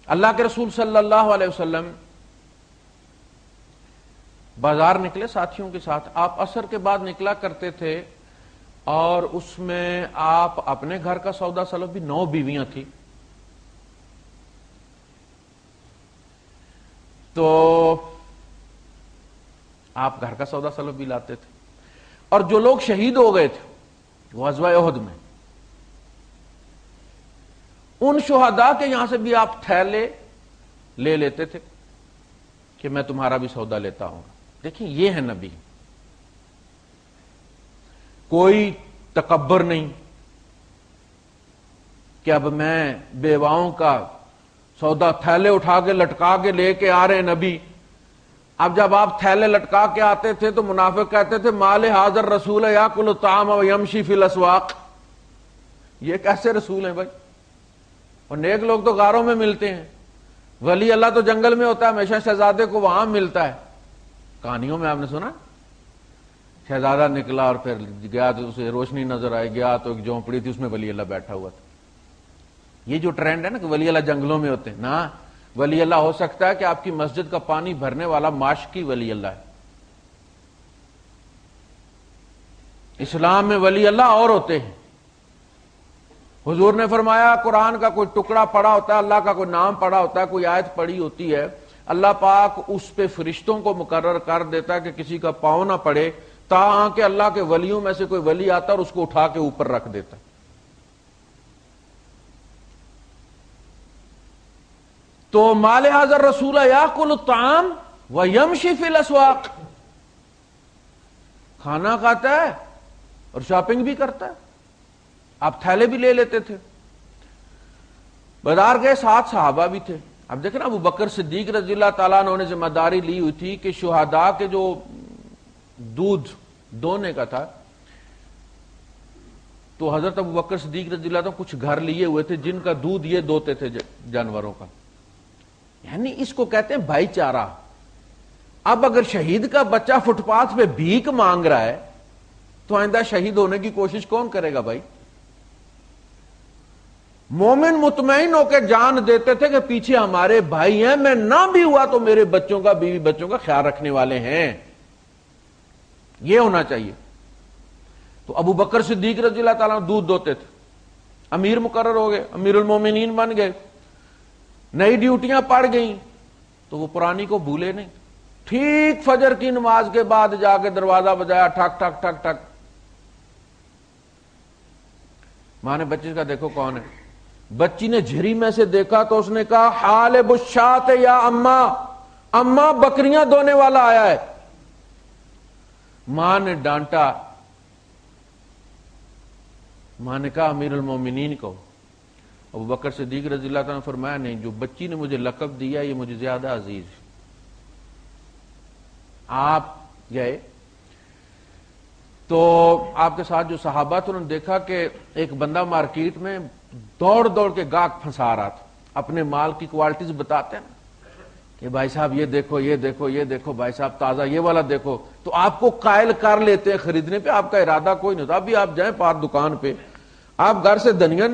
اللہ کے رسول صلی اللہ علیہ وسلم بازار نکلے ساتھیوں کے ساتھ، آپ عصر کے بعد نکلا کرتے تھے، اور اس میں آپ اپنے گھر کا سودا سلب بھی، 9 بیویاں تھیں، تو آپ گھر کا سودا سلب بھی لاتے تھے۔ اور جو لوگ شہید ہو گئے تھے غزوہ احد میں، ان شہداء کے یہاں سے بھی آپ تھیلے لے لیتے تھے کہ میں تمہارا بھی سودا لیتا ہوں۔ دیکھیں یہ ہے نبی، کوئی تکبر نہیں کہ اب میں بیواؤں کا سودا تھیلے اٹھا کے لٹکا کے لے کے آ رہے ہیں نبی۔ اب جب آپ تھیلے لٹکا کے آتے تھے تو منافق کہتے تھے مال حاضر رسول یاکل الطعام ویمشی فی الاسواق، یہ کیسے رسول ہیں بھائی؟ اور نیک لوگ تو غاروں میں ملتے ہیں، ولی اللہ تو جنگل میں ہوتا ہے، ہمیشہ شہزادے کو وہاں ملتا ہے۔ کہانیوں میں آپ نے سنا شہزادہ نکلا اور پھر گیا تو اسے روشنی نظر آئی، گیا تو ایک جھونپڑی تھی، اس میں ولی اللہ بیٹھا ہوا تھا۔ یہ جو ٹرینڈ ہے نا کہ ولی اللہ جنگلوں میں ہوتے ہیں، نہ ولی اللہ ہو سکتا ہے کہ آپ کی مسجد کا پانی بھرنے والا معاشقی ولی اللہ ہے۔ اسلام میں ولی اللہ اور ہوتے ہیں۔ حضور نے فرمایا قرآن کا کوئی ٹکڑا پڑا ہوتا ہے، اللہ کا کوئی نام پڑا ہوتا ہے، کوئی آیت پڑی ہوتی ہے، اللہ پاک اس پہ فرشتوں کو مقرر کر دیتا ہے کہ کسی کا پاؤں نہ پڑے، تاہاں کہ اللہ کے ولیوں میں سے کوئی ولی آتا اور اس کو اٹھا کے اوپر رکھ دیتا۔ تو مال حاضر رسول یاکل الطعام ویمشی فی الاسواق، کھانا کھاتا ہے اور شاپنگ بھی کرتا ہے۔ آپ تھیلے بھی لے لیتے تھے۔ بازار گئے، ساتھ صحابہ بھی تھے۔ اب دیکھیں نا، ابو بکر صدیق رضی اللہ تعالیٰ عنہ نے ذمہ داری لی ہوئی تھی کہ شہداء کے جو دودھ دونے کا تھا، تو حضرت ابو بکر صدیق رضی اللہ عنہ کچھ گھر لیے ہوئے تھے جن کا دودھ یہ دوتے تھے جانوروں کا، یعنی اس کو کہتے ہیں بھائی چارہ۔ اب اگر شہید کا بچہ فٹ پاتھ پہ بھیک مانگ رہا ہے تو آئندہ شہید ہونے کی کوشش کون کرے گا بھائی؟ مومن مطمئن ہو کے جان دیتے تھے کہ پیچھے ہمارے بھائی ہیں، میں نہ بھی ہوا تو میرے بچوں کا، بیوی بچوں کا خیال رکھنے والے ہیں۔ یہ ہونا چاہیے۔ تو ابو بکر صدیق رضی اللہ تعالیٰ دودھ دوتے تھے، امیر مقرر ہو گئے، امیر المومنین بن گئے، نئی ڈیوٹیاں پڑ گئیں تو وہ پرانی کو بھولے نہیں۔ ٹھیک فجر کی نماز کے بعد جا کے دروازہ بجایا، ٹھک ٹھک ٹھک ٹھک۔ ماں نے بچی کا دیکھو کون ہے، بچی نے جھری میں سے دیکھا تو اس نے کہا حالب الشاۃ یا اماں، اماں بکریاں دونے والا آیا ہے۔ ماں نے ڈانٹا، ماں نے کہا امیر المومنین کو۔ ابو بکر صدیق رضی اللہ تعالیٰ نے فرمایا نہیں، جو بچی نے مجھے لقب دیا یہ مجھے زیادہ عزیز ہے۔ آپ گئے تو آپ کے ساتھ جو صحابہ تھے انہوں نے دیکھا کہ ایک بندہ مارکیٹ میں دوڑ دوڑ کے گاہک پھنسا رہا تھا، اپنے مال کی کوالٹیز بتاتے ہیں کہ بھائی صاحب یہ دیکھو یہ دیکھو یہ دیکھو، بھائی صاحب تازہ یہ والا دیکھو، تو آپ کو قائل کر لیتے ہیں خریدنے پہ، آپ کا ارادہ کوئی نہیں ہوتا۔ ابھی آپ جائیں پار دکان پہ، آپ گھر سے دھنیا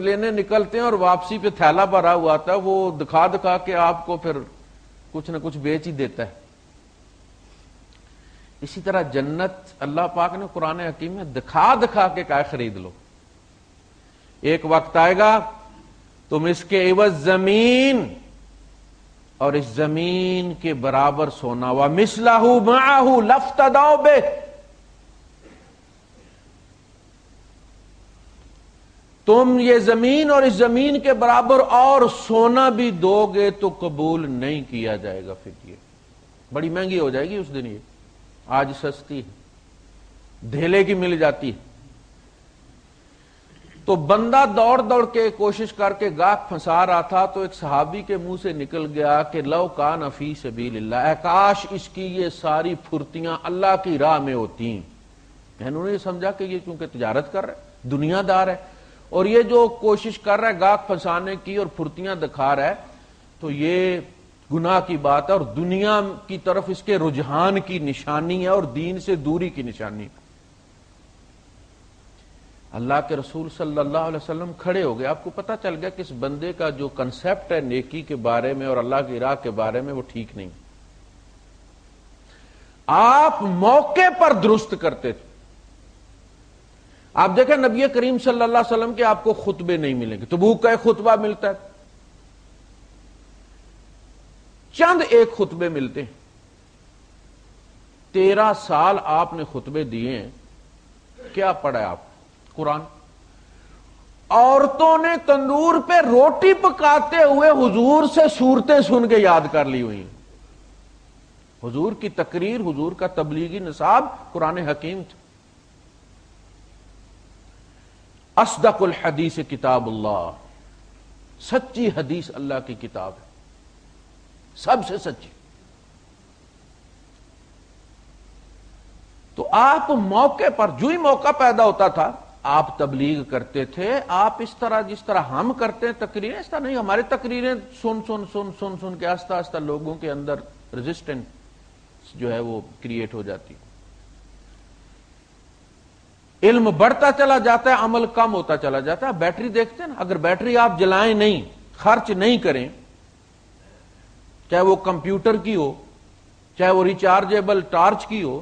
لینے نکلتے ہیں اور واپسی پہ تھیلا بھرا ہوا آتا ہے، وہ دکھا دکھا کے آپ کو پھر کچھ نہ کچھ بیچ ہی دیتا ہے۔ اسی طرح جنت اللہ پاک نے قرآن حکیم میں دکھا دکھا کے کہا خرید لو۔ ایک وقت آئے گا تم اس کے عوض زمین اور اس زمین کے برابر سونا، وَمِثْلَهُ مَعَهُ لَافْتَدَوْا بِهِ، تم یہ زمین اور اس زمین کے برابر اور سونا بھی دو گے تو قبول نہیں کیا جائے گا۔ پھر یہ بڑی مہنگی ہو جائے گی اس دن، یہ آج سستی ہے، ڈھیلے کی مل جاتی ہے۔ تو بندہ دوڑ دوڑ کے کوشش کر کے گاہک پھنسا رہا تھا تو ایک صحابی کے منہ سے نکل گیا کہ لو کان فی سبیل اللہ، اے کاش اس کی یہ ساری پھرتیاں اللہ کی راہ میں ہوتی ہیں۔ انہوں نے سمجھا کہ یہ چونکہ تجارت کر رہا ہے، دنیا دار ہے، اور یہ جو کوشش کر رہا ہے گاہک پھنسانے کی اور پھرتیاں دکھا رہا ہے، تو یہ گناہ کی بات ہے اور دنیا کی طرف اس کے رجحان کی نشانی ہے اور دین سے دوری کی نشانی ہے۔ اللہ کے رسول صلی اللہ علیہ وسلم کھڑے ہو گئے، آپ کو پتہ چل گیا کہ اس بندے کا جو کنسپٹ ہے نیکی کے بارے میں اور اللہ کی راہ کے بارے میں وہ ٹھیک نہیں۔ آپ موقع پر درست کرتے تھے۔ آپ دیکھیں نبی کریم صلی اللہ علیہ وسلم کے آپ کو خطبے نہیں ملیں گے، تبوک کا ایک خطبہ ملتا ہے، چند ایک خطبے ملتے ہیں، 13 سال آپ نے خطبے دیے ہیں، کیا پڑھا ہے آپ؟ قرآن۔ عورتوں نے تندور پہ روٹی پکاتے ہوئے حضور سے صورتیں سن کے یاد کر لی ہوئی ہیں۔ حضور کی تقریر، حضور کا تبلیغی نصاب قرآن حکیم تھا۔ اصدق الحدیث کتاب اللہ، سچی حدیث اللہ کی کتاب ہے، سب سے سچی۔ تو آپ موقع پر، جو ہی موقع پیدا ہوتا تھا آپ تبلیغ کرتے تھے۔ آپ اس طرح جس طرح ہم کرتے ہیں تقریریں، اس طرح نہیں، ہماری تقریریں سن سن سن سن سن کے آہستہ آہستہ لوگوں کے اندر ریزسٹنس جو ہے وہ کریٹ ہو جاتی۔ علم بڑھتا چلا جاتا ہے، عمل کم ہوتا چلا جاتا ہے. بیٹری دیکھتے ہیں نا، اگر بیٹری آپ جلائیں نہیں، خرچ نہیں کریں، چاہے وہ کمپیوٹر کی ہو، چاہے وہ ریچارجیبل ٹارچ کی ہو،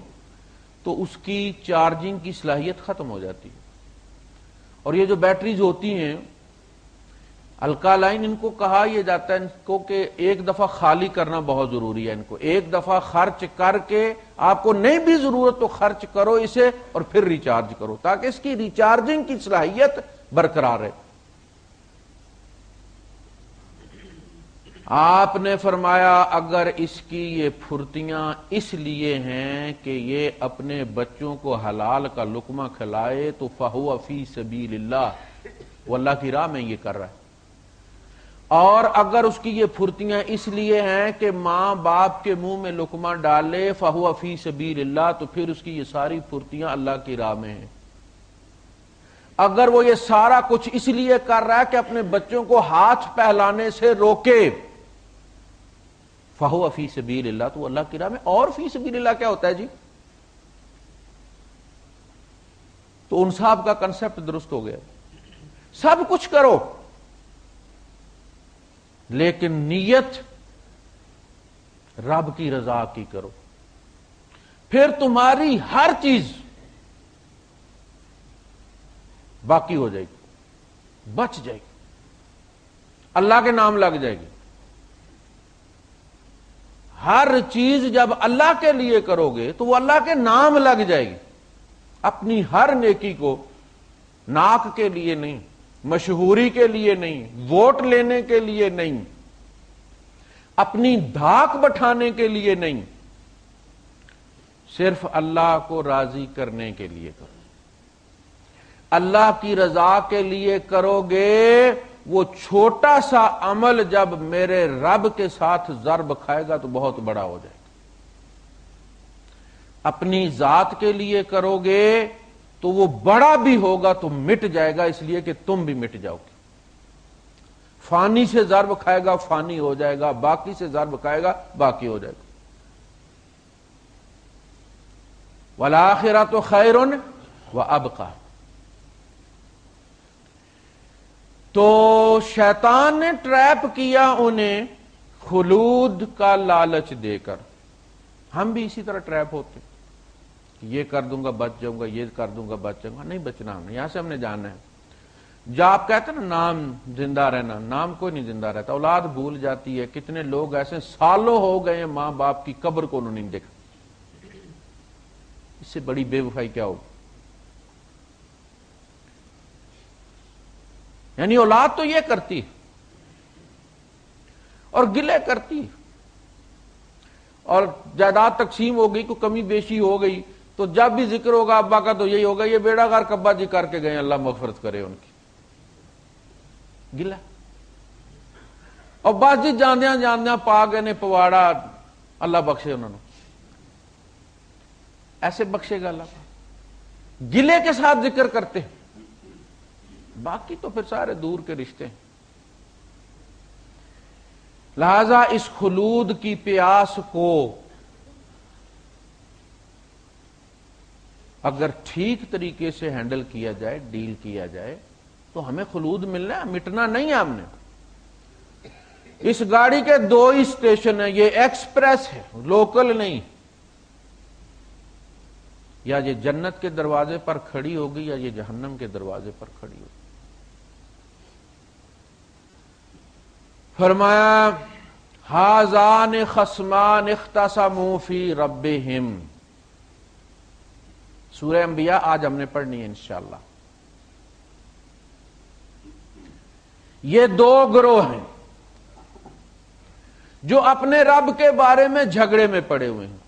تو اس کی چارجنگ کی صلاحیت ختم ہو جاتی ہے. اور یہ جو بیٹریز ہوتی ہیں الکالائن، ان کو کہا یہ جاتا ہے ان کو کہ ایک دفعہ خالی کرنا بہت ضروری ہے. ان کو ایک دفعہ خرچ کر کے، آپ کو نہیں بھی ضرورت تو خرچ کرو اسے اور پھر ریچارج کرو، تاکہ اس کی ریچارجنگ کی صلاحیت برقرار رہے. آپ نے فرمایا اگر اس کی یہ پھرتیاں اس لیے ہیں کہ یہ اپنے بچوں کو حلال کا لقمہ کھلائے تو فہو فی سبیل اللہ، وہ اللہ کی راہ میں یہ کر رہا ہے. اور اگر اس کی یہ پھرتیاں اس لیے ہیں کہ ماں باپ کے منہ میں لقمہ ڈالے، فہو فی سبیل اللہ، تو پھر اس کی یہ ساری پھرتیاں اللہ کی راہ میں ہیں. اگر وہ یہ سارا کچھ اس لیے کر رہا ہے کہ اپنے بچوں کو ہاتھ پہلانے سے روکے، فہو فی سبیل اللہ، تو اللہ کی راہ میں. اور فی سبیل اللہ کیا ہوتا ہے جی؟ تو انصاف کا کنسپٹ درست ہو گیا. سب کچھ کرو لیکن نیت رب کی رضا کی کرو، پھر تمہاری ہر چیز باقی ہو جائے گی، بچ جائے گی، اللہ کے نام لگ جائے گی. ہر چیز جب اللہ کے لیے کرو گے تو وہ اللہ کے نام لگ جائے گی. اپنی ہر نیکی کو ناک کے لیے نہیں، مشہوری کے لیے نہیں، ووٹ لینے کے لیے نہیں، اپنی دھاک بٹھانے کے لیے نہیں، صرف اللہ کو راضی کرنے کے لیے کرو. اللہ کی رضا کے لیے کرو گے. وہ چھوٹا سا عمل جب میرے رب کے ساتھ ضرب کھائے گا تو بہت بڑا ہو جائے گا. اپنی ذات کے لیے کرو گے تو وہ بڑا بھی ہوگا تو مٹ جائے گا، اس لیے کہ تم بھی مٹ جاؤ گے. فانی سے ضرب کھائے گا فانی ہو جائے گا، باقی سے ضرب کھائے گا باقی ہو جائے گا. وَالْآخِرَةُ خَيْرٌ وَأَبْقَىٰ. تو شیطان نے ٹریپ کیا انہیں خلود کا لالچ دے کر. ہم بھی اسی طرح ٹریپ ہوتے، یہ کر دوں گا بچ جاؤں گا، یہ کر دوں گا بچ جاؤں گا. نہیں بچنا، ہم نے یہاں سے ہم نے جانا ہے. جب آپ کہتے ہیں نا نام زندہ رہنا، نام کوئی نہیں زندہ رہتا، اولاد بھول جاتی ہے. کتنے لوگ ایسے سالوں ہو گئے ہیں ماں باپ کی قبر کو انہوں نے نہیں دیکھا. اس سے بڑی بے وفائی کیا ہوگی؟ یعنی اولاد تو یہ کرتی اور گلے کرتی، اور جائیداد تقسیم ہو گئی، کوئی کمی بیشی ہو گئی تو جب بھی ذکر ہوگا ابا کا تو یہی ہوگا یہ بیڑا غرق ابا جی کر کے گئے، اللہ مغفرت کرے ان کی. گلا. اور بس جی جاندیاں جاندیاں پا گئے نے پواڑا، اللہ بخشے انہوں نے. ایسے بخشے گا اللہ؟ گلے کے ساتھ ذکر کرتے ہیں، باقی تو پھر سارے دور کے رشتے ہیں. لہذا اس خلود کی پیاس کو اگر ٹھیک طریقے سے ہینڈل کیا جائے، ڈیل کیا جائے تو ہمیں خلود ملنا ہے، مٹنا نہیں ہے. ہم نے اس گاڑی کے 2 ہی اسٹیشن ہیں، یہ ایکسپریس ہے، لوکل نہیں. یا یہ جنت کے دروازے پر کھڑی ہوگی یا یہ جہنم کے دروازے پر کھڑی ہوگی. فرمایا ہذان خصمان اختصموا فی ربہم. سورہ انبیاء آج ہم نے پڑھنی ہے انشاءاللہ. یہ 2 گروہ ہیں جو اپنے رب کے بارے میں جھگڑے میں پڑے ہوئے ہیں.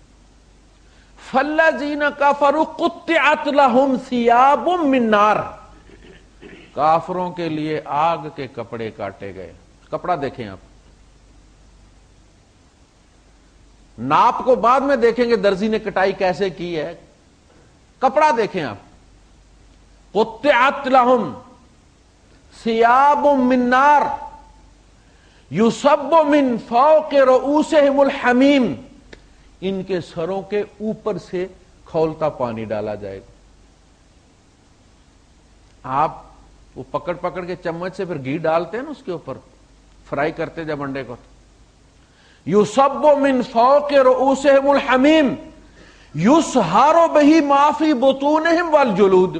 فالذین کفروا قطعت لہم ثیاب من نار. کافروں کے لیے آگ کے کپڑے کاٹے گئے. کپڑا دیکھیں آپ، ناپ کو بعد میں دیکھیں گے درزی نے کٹائی کیسے کی ہے، کپڑا دیکھیں آپ. قطعت لہم ثیاب من نار یصب من فوق رؤوسہم الحمیم. ان کے سروں کے اوپر سے کھولتا پانی ڈالا جائے گا. آپ وہ پکڑ پکڑ کے چمچ سے پھر گھی ڈالتے ہیں نا اس کے اوپر، فرائی کرتے جب انڈے کو، یصب من فوق رؤوسہم الحمیم یصہر بہ ما فی بطونہم والجلود،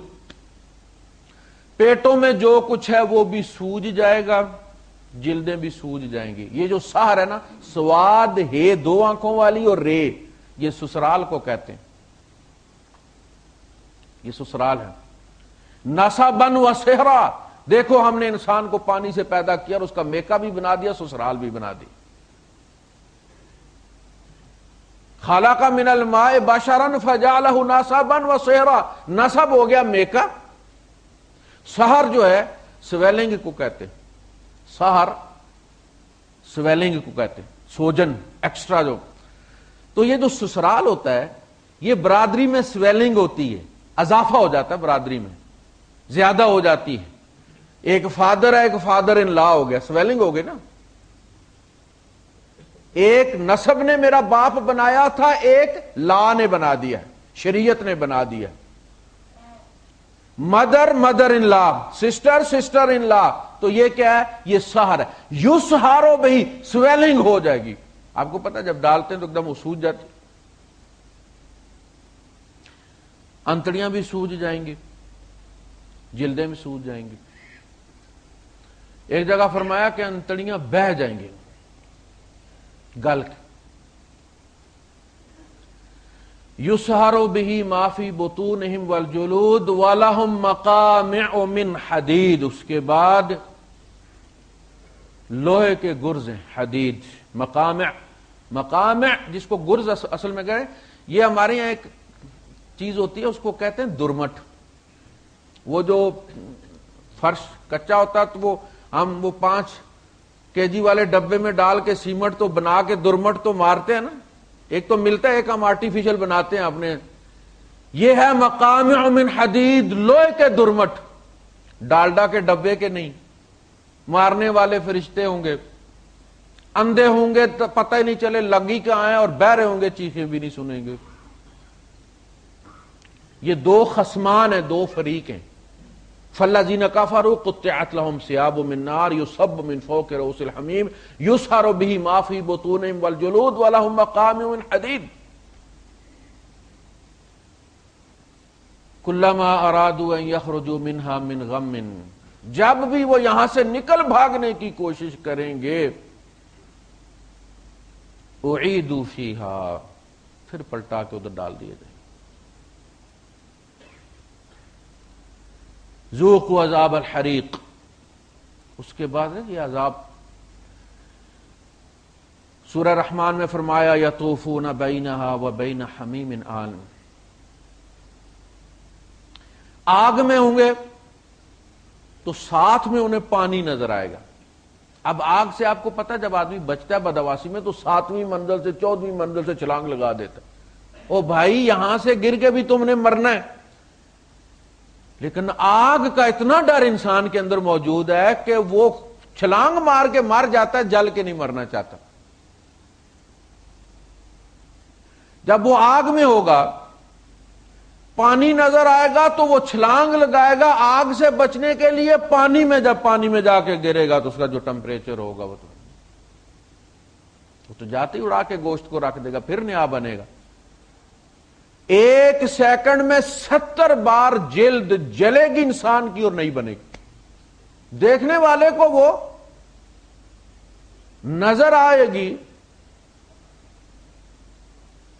پیٹوں میں جو کچھ ہے وہ بھی سوج جائے گا، جلدیں بھی سوج جائیں گی۔ یہ جو سحر ہے نا، سواد ہے دو آنکھوں والی اور رے، یہ سسرال کو کہتے ہیں، یہ سسرال ہے۔ نصبا و سحرا، دیکھو ہم نے انسان کو پانی سے پیدا کیا اور اس کا میکا بھی بنا دیا، سسرال بھی بنا دی۔ خلق من الماء بشرا فجعلہ نصبا و سحرا، نصب ہو گیا میکا، سحر جو ہے سویلنگ کو کہتے ہیں، سحر سویلنگ کو کہتے ہیں، سوجن ایکسٹرا جو۔ تو یہ جو سسرال ہوتا ہے یہ برادری میں سویلنگ ہوتی ہے، اضافہ ہو جاتا ہے برادری میں، زیادہ ہو جاتی ہے۔ ایک فادر ہے، ایک فادر ان لا ہو گیا، سویلنگ ہو گئی نا۔ ایک نسب نے میرا باپ بنایا تھا، ایک لا نے بنا دیا، شریعت نے بنا دیا۔ Mother mother in law, sister sister in law, تو یہ کیا ہے؟ یہ سحر ہے۔ یسحر بہ، سویلنگ ہو جائے گی۔ آپ کو پتا جب ڈالتے ہیں تو ایک دم وہ سوج جاتی، انتڑیاں بھی سوج جائیں گی، جلدیں بھی سوج جائیں گی۔ ایک جگہ فرمایا کہ انتڑیاں بہہ جائیں گی گل کے۔ یسحر بہ ما فی بطونہم والجلود ولہم مقامع من حدید، اس کے بعد لوہے کے گرز ہیں، حدید، مقامع، مقامع جس کو گرز اصل میں کہے، یہ ہمارے یہاں ایک چیز ہوتی ہے اس کو کہتے ہیں درمٹ۔ وہ جو فرش کچا ہوتا ہے تو وہ ہم وہ 5 kg والے ڈبے میں ڈال کے سیمنٹ تو بنا کے درمٹ تو مارتے ہیں نا، ایک تو ملتا ہے، ایک ہم آرٹیفیشل بناتے ہیں اپنے۔ یہ ہے مقامع من حدید، لوہے کے درمٹ، ڈالڈا کے ڈبے کے نہیں۔ مارنے والے فرشتے ہوں گے، اندھے ہوں گے تو پتہ ہی نہیں چلے لگی کہاں ہیں، اور بہرے ہوں گے چیخیں بھی نہیں سنیں گے۔ یہ دو خصمان ہیں، دو فریق ہیں۔ فالذین کفروا قطعت لهم ثیاب من نار یصب من فوق رؤوس الحمیم یسحر بہ ما فی بطونہم والجلود ولہم مقامع من حدید کلما ارادوا ان یخرجوا منها من غم، جب بھی وہ یہاں سے نکل بھاگنے کی کوشش کریں گے اعیدوا فیہا، پھر پلٹا کے ادھر ڈال دیے جائیں۔ ذوقوا عذاب الحریق، اس کے بعد ہے یہ عذاب۔ سورہ رحمان میں فرمایا یطوفون بینہا وبین حمیم آن، آگ میں ہوں گے تو ساتھ میں انہیں پانی نظر آئے گا۔ اب آگ سے آپ کو پتا جب آدمی بچتا ہے بدحواسی میں تو 7ویں منزل سے 14ویں منزل سے چھلانگ لگا دیتا ہے، او بھائی یہاں سے گر کے بھی تم نے مرنا ہے۔ لیکن آگ کا اتنا ڈر انسان کے اندر موجود ہے کہ وہ چھلانگ مار کے مر جاتا ہے، جل کے نہیں مرنا چاہتا۔ جب وہ آگ میں ہوگا پانی نظر آئے گا تو وہ چھلانگ لگائے گا آگ سے بچنے کے لیے پانی میں، جب پانی میں جا کے گرے گا تو اس کا جو ٹمپریچر ہوگا وہ تو جاتے ہی اڑا کے گوشت کو رکھ دے گا، پھر نیا بنے گا۔ 1 سیکنڈ میں 70 بار جلد جلے گی انسان کی اور نہیں بنے گی۔ دیکھنے والے کو وہ نظر آئے گی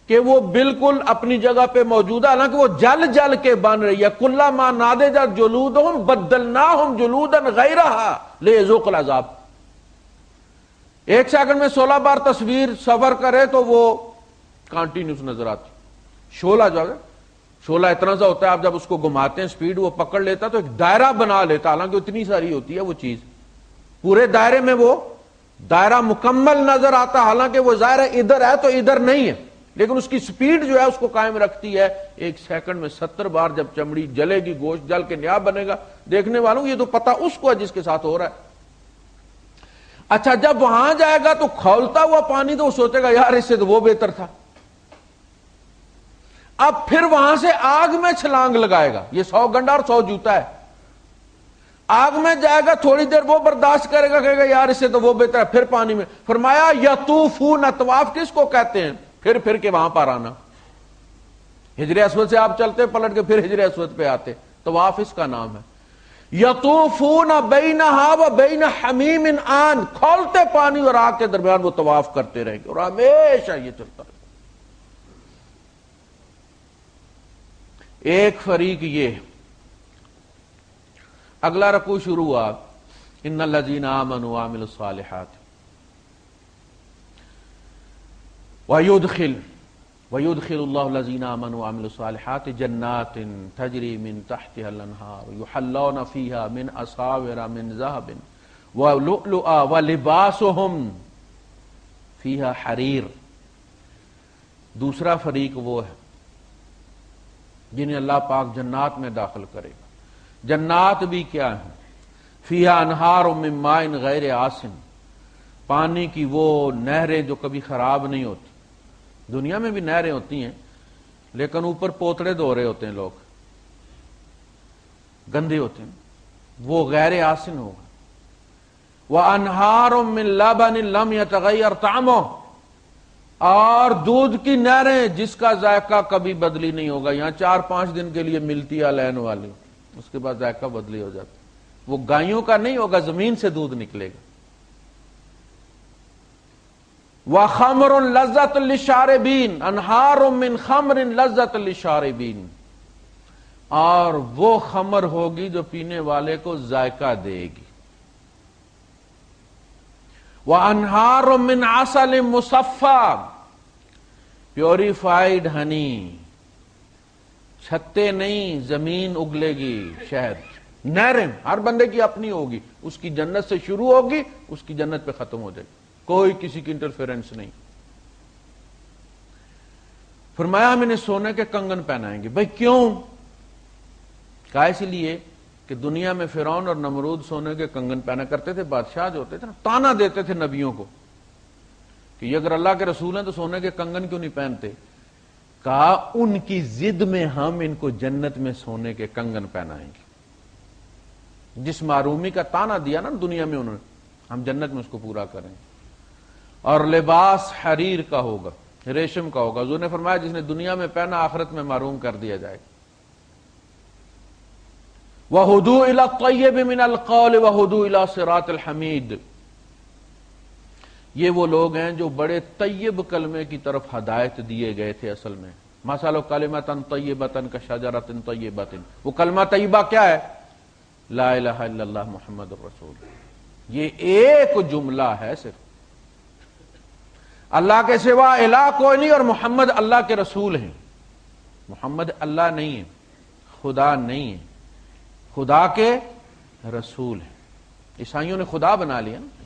کہ وہ بالکل اپنی جگہ پہ موجود ہے، حالانکہ وہ جل جل کے بن رہی ہے۔ کلما نضجت جلودہم بدلناہم جلودا غیرہا لیذوقوا العذاب۔ 1 سیکنڈ میں 16 بار تصویر سفر کرے تو وہ کانٹینیوس نظر آتی۔ شولہ جو ہے، شولہ اتنا سا ہوتا ہے، آپ جب اس کو گھماتے ہیں سپیڈ وہ پکڑ لیتا تو ایک دائرہ بنا لیتا، حالانکہ اتنی ساری ہوتی ہے وہ چیز، پورے دائرے میں وہ دائرہ مکمل نظر آتا، حالانکہ وہ ظاہر ہے ادھر ہے تو ادھر نہیں ہے، لیکن اس کی سپیڈ جو ہے اس کو قائم رکھتی ہے۔ 1 سیکنڈ میں 70 بار جب چمڑی جلے گی، گوشت جل کے نیا بنے گا۔ دیکھنے والوں یہ تو پتہ اس کو ہے جس کے ساتھ ہو رہا ہے۔ اچھا جب وہاں جائے گا تو کھولتا ہوا پانی تو وہ سوچے گا یار اس سے تو وہ بہتر تھا۔ اب پھر وہاں سے آگ میں چھلانگ لگائے گا، یہ 100 گنڈا اور 100 جوتا ہے۔ آگ میں جائے گا تھوڑی دیر وہ برداشت کرے گا، کہے گا یار اس سے تو وہ بہتر ہے، پھر پانی میں۔ فرمایا یطوفون، طواف کس کو کہتے ہیں؟ پھر پھر کے وہاں پر آنا۔ حجر اسود سے آپ چلتے پلٹ کے پھر حجر اسود پہ آتے، طواف اس کا نام ہے۔ یطوفون بینہا و بین حمیم آن، کھولتے پانی اور آگ کے درمیان وہ طواف کرتے رہیں گے، اور ہمیشہ یہ چلتا رہے۔ ایک فریق یہ، اگلا رکوع شروع ہوا، ان الذین آمنوا وعملوا الصالحات وَيُدْخِلُ اللَّهُ الَّذِينَ آمَنُوا وَعَمِلُوا الصَّالِحَاتِ جَنَّاتٍ تَجْرِي مِن تَحْتِهَا الْأَنْهَارُ يُحَلَّوْنَ فِيهَا مِنْ أَسَاوِرَ مِنْ ذَهَبٍ وَلُؤْلُؤًا وَلِبَاسُهُمْ فِيهَا حَرِيرٌ۔ دوسرا فریق وہ ہے جنہیں اللہ پاک جنات میں داخل کرے گا۔ جنات بھی کیا ہیں؟ فِيهَا أَنْهَارٌ مِّن مَّاءٍ غَيْرِ آسِنٍ، پانی کی وہ نہریں جو کبھی خراب نہیں ہوتی۔ دنیا میں بھی نہریں ہوتی ہیں لیکن اوپر پوتڑے دھو رہے ہوتے ہیں لوگ، گندے ہوتے ہیں، وہ غیر آسن ہوگا۔ وَأَنْهَارٌ مِّن لَبَنٍ لَمْ يَتَغَيَّرْ طَعْمُهُ، اور دودھ کی نہریں جس کا ذائقہ کبھی بدلی نہیں ہوگا۔ یہاں 4-5 دن کے لیے ملتی ہے لین والی، اس کے بعد ذائقہ بدلی ہو جاتا ہے۔ وہ گایوں کا نہیں ہوگا، زمین سے دودھ نکلے گا۔ وَخَمْرٌ لَذَّةٌ لِلشَّارِبِينَ، أَنْهَارٌ مِّن خَمْرٍ لَذَّةٌ لِلشَّارِبِينَ، اور وہ خمر ہوگی جو پینے والے کو ذائقہ دے گی۔ وَأَنْهَارٌ مِّنْ عَسَلٍ مُصَفًّى، پیوریفائڈ ہنی، چھتے نہیں، زمین اگلے گی، شہد، نہریں ہر بندے کی اپنی ہوگی، اس کی جنت سے شروع ہوگی، اس کی جنت پہ ختم ہو جائے گی، کوئی کسی کی انٹرفیرنس نہیں۔ فرمایا ہم انہیں سونے کے کنگن پہنائیں گے۔ بھئی کیوں؟ کہا اس لیے کہ دنیا میں فرعون اور نمرود سونے کے کنگن پہنا کرتے تھے، بادشاہ جو ہوتے تھے نا تانا دیتے تھے نبیوں کو کہ یہ اگر اللہ کے رسول ہیں تو سونے کے کنگن کیوں نہیں پہنتے؟ کہا ان کی ضد میں ہم ان کو جنت میں سونے کے کنگن پہنائیں گے۔ جس معرومی کا تانا دیا نا دنیا میں انہوں نے، ہم جنت میں اس کو پورا کریں گے۔ اور لباس حریر کا ہوگا، ریشم کا ہوگا۔ حضور نے فرمایا جس نے دنیا میں پہنا آخرت میں محروم کر دیا جائے گا۔ وَهُدُوا إِلَى الطَّيِّبِ مِنَ الْقَوْلِ وَهُدُوا إِلَى صِرَاطِ الْحَمِيدِ، یہ وہ لوگ ہیں جو بڑے طیب کلمے کی طرف ہدایت دیے گئے تھے۔ اصل میں مَثَلُ كَلِمَةً طَيِّبَةً كَشَجَرَةٍ طَيِّبَةٍ، وہ کلمہ طیبہ کیا ہے؟ لا الہ الا اللہ محمد الرسول۔ یہ ایک جملہ ہے صرف، اللہ کے سوا الہ کوئی نہیں، اور محمد اللہ کے رسول ہیں۔ محمد اللہ نہیں ہے، خدا نہیں ہے، خدا کے رسول ہیں۔ عیسائیوں نے خدا بنا لیا نا۔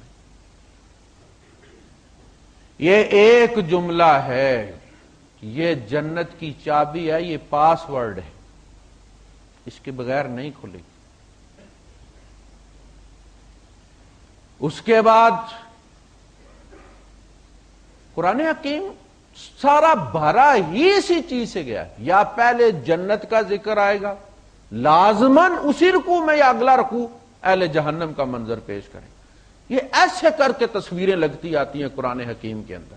یہ ایک جملہ ہے، یہ جنت کی چابی ہے، یہ پاس ورڈ ہے، اس کے بغیر نہیں کھلے گی۔ اس کے بعد قرآن حکیم سارا بھرا ہی اسی چیز سے گیا، یا پہلے جنت کا ذکر آئے گا لازماً اسی رکوع میں، یا اگلا رکوع اہل جہنم کا منظر پیش کریں۔ یہ ایسے کر کے تصویریں لگتی آتی ہیں قرآن حکیم کے اندر،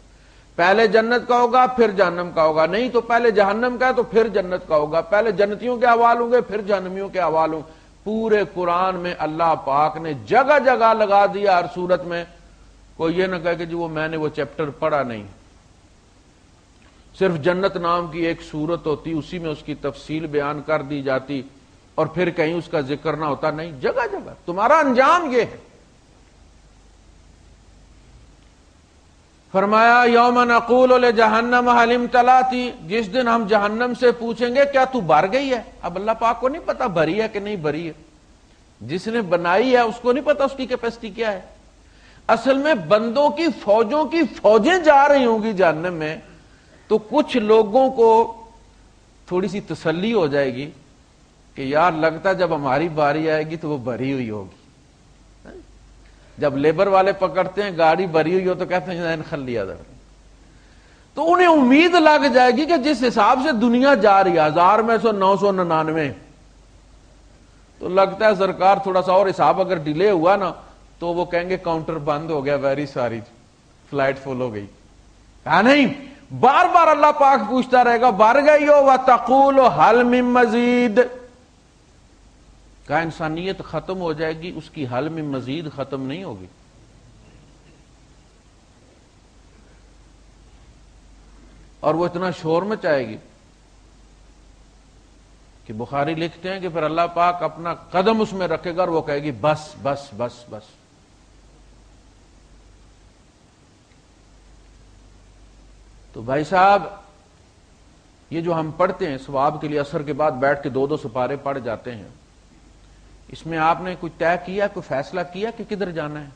پہلے جنت کا ہوگا پھر جہنم کا ہوگا، نہیں تو پہلے جہنم کا ہے تو پھر جنت کا ہوگا، پہلے جنتیوں کے احوال ہوں گے پھر جہنمیوں کے احوال ہوں۔ پورے قرآن میں اللہ پاک نے جگہ جگہ لگا دیا ہر صورت میں۔ کوئی یہ نہ کہے کہ جی وہ میں نے وہ چیپٹر پڑھا نہیں، صرف جنت نام کی ایک صورت ہوتی، اسی میں اس کی تفصیل بیان کر دی جاتی اور پھر کہیں اس کا ذکر نہ ہوتا، نہیں، جگہ جگہ تمہارا انجام یہ ہے۔ فرمایا یوم نقول لجہنم هل امتلأت، جس دن ہم جہنم سے پوچھیں گے کیا تو بھر گئی ہے؟ اب اللہ پاک کو نہیں پتا بھری ہے کہ نہیں بھری ہے، جس نے بنائی ہے اس کو نہیں پتا اس کی کیپیسٹی کیا ہے۔ اصل میں بندوں کی فوجوں کی فوجیں جا رہی ہوں گی جہنم میں، تو کچھ لوگوں کو تھوڑی سی تسلی ہو جائے گی کہ یار لگتا جب ہماری باری آئے گی تو وہ بھری ہوئی ہوگی۔ جب لیبر والے پکڑتے ہیں گاڑی بھری ہوئی ہو تو کہتے ہیں خلی ادھر، تو انہیں امید لگ جائے گی کہ جس حساب سے دنیا جا رہی ہے 1000 میں سے 999، تو لگتا ہے سرکار تھوڑا سا اور حساب اگر ڈیلے ہوا نا تو وہ کہیں گے کاؤنٹر بند ہو گیا، ویری ساری، فلائٹ فل ہو گئی. کہا نہیں، بار بار اللہ پاک پوچھتا رہے گا بھر گئی ہو وَتَقُولُ هَلْ مِن مزید. کہا انسانیت ختم ہو جائے گی، اس کی حل میں مزید ختم نہیں ہوگی. اور وہ اتنا شور مچائے گی کہ بخاری لکھتے ہیں کہ پھر اللہ پاک اپنا قدم اس میں رکھے گا اور وہ کہے گی بس بس بس بس. تو بھائی صاحب، یہ جو ہم پڑھتے ہیں ثواب کے لیے عصر کے بعد بیٹھ کے 2 سپارے پڑھ جاتے ہیں، اس میں آپ نے کوئی طے کیا، کوئی فیصلہ کیا کہ کدھر جانا ہے؟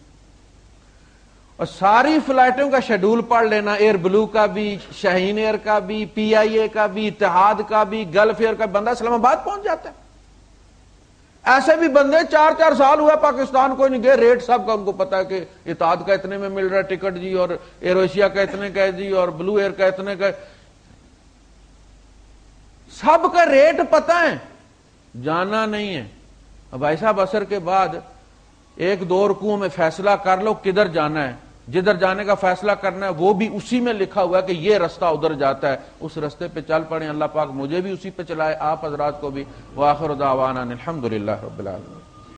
اور ساری فلائٹوں کا شیڈول پڑھ لینا، ایئر بلو کا بھی، شاہین ایئر کا بھی، پی آئی اے کا بھی، اتحاد کا بھی، گلف ایئر کا، بندہ اسلام آباد پہنچ جاتا ہے. ایسے بھی بندے 4 سال ہوا پاکستان کوئی نہیں گئے، ریٹ سب کا ان کو پتا ہے کہ اتحاد کا اتنے میں مل رہا ہے ٹکٹ جی، اور ایئر ایشیا کا اتنے کا ہے جی، اور بلو ایئر کا اتنے کا ہے. سب کا ریٹ پتا ہے، جانا نہیں ہے. اب بھائی صاحب عصر کے بعد 1-2 رکوعوں میں فیصلہ کر لو کدھر جانا ہے. جدھر جانے کا فیصلہ کرنا ہے وہ بھی اسی میں لکھا ہوا ہے کہ یہ رستہ ادھر جاتا ہے، اس رستے پہ چل پڑیں. اللہ پاک مجھے بھی اسی پہ چلائے، آپ حضرات کو بھی. وآخر دعوانا الحمدللہ رب العالمین.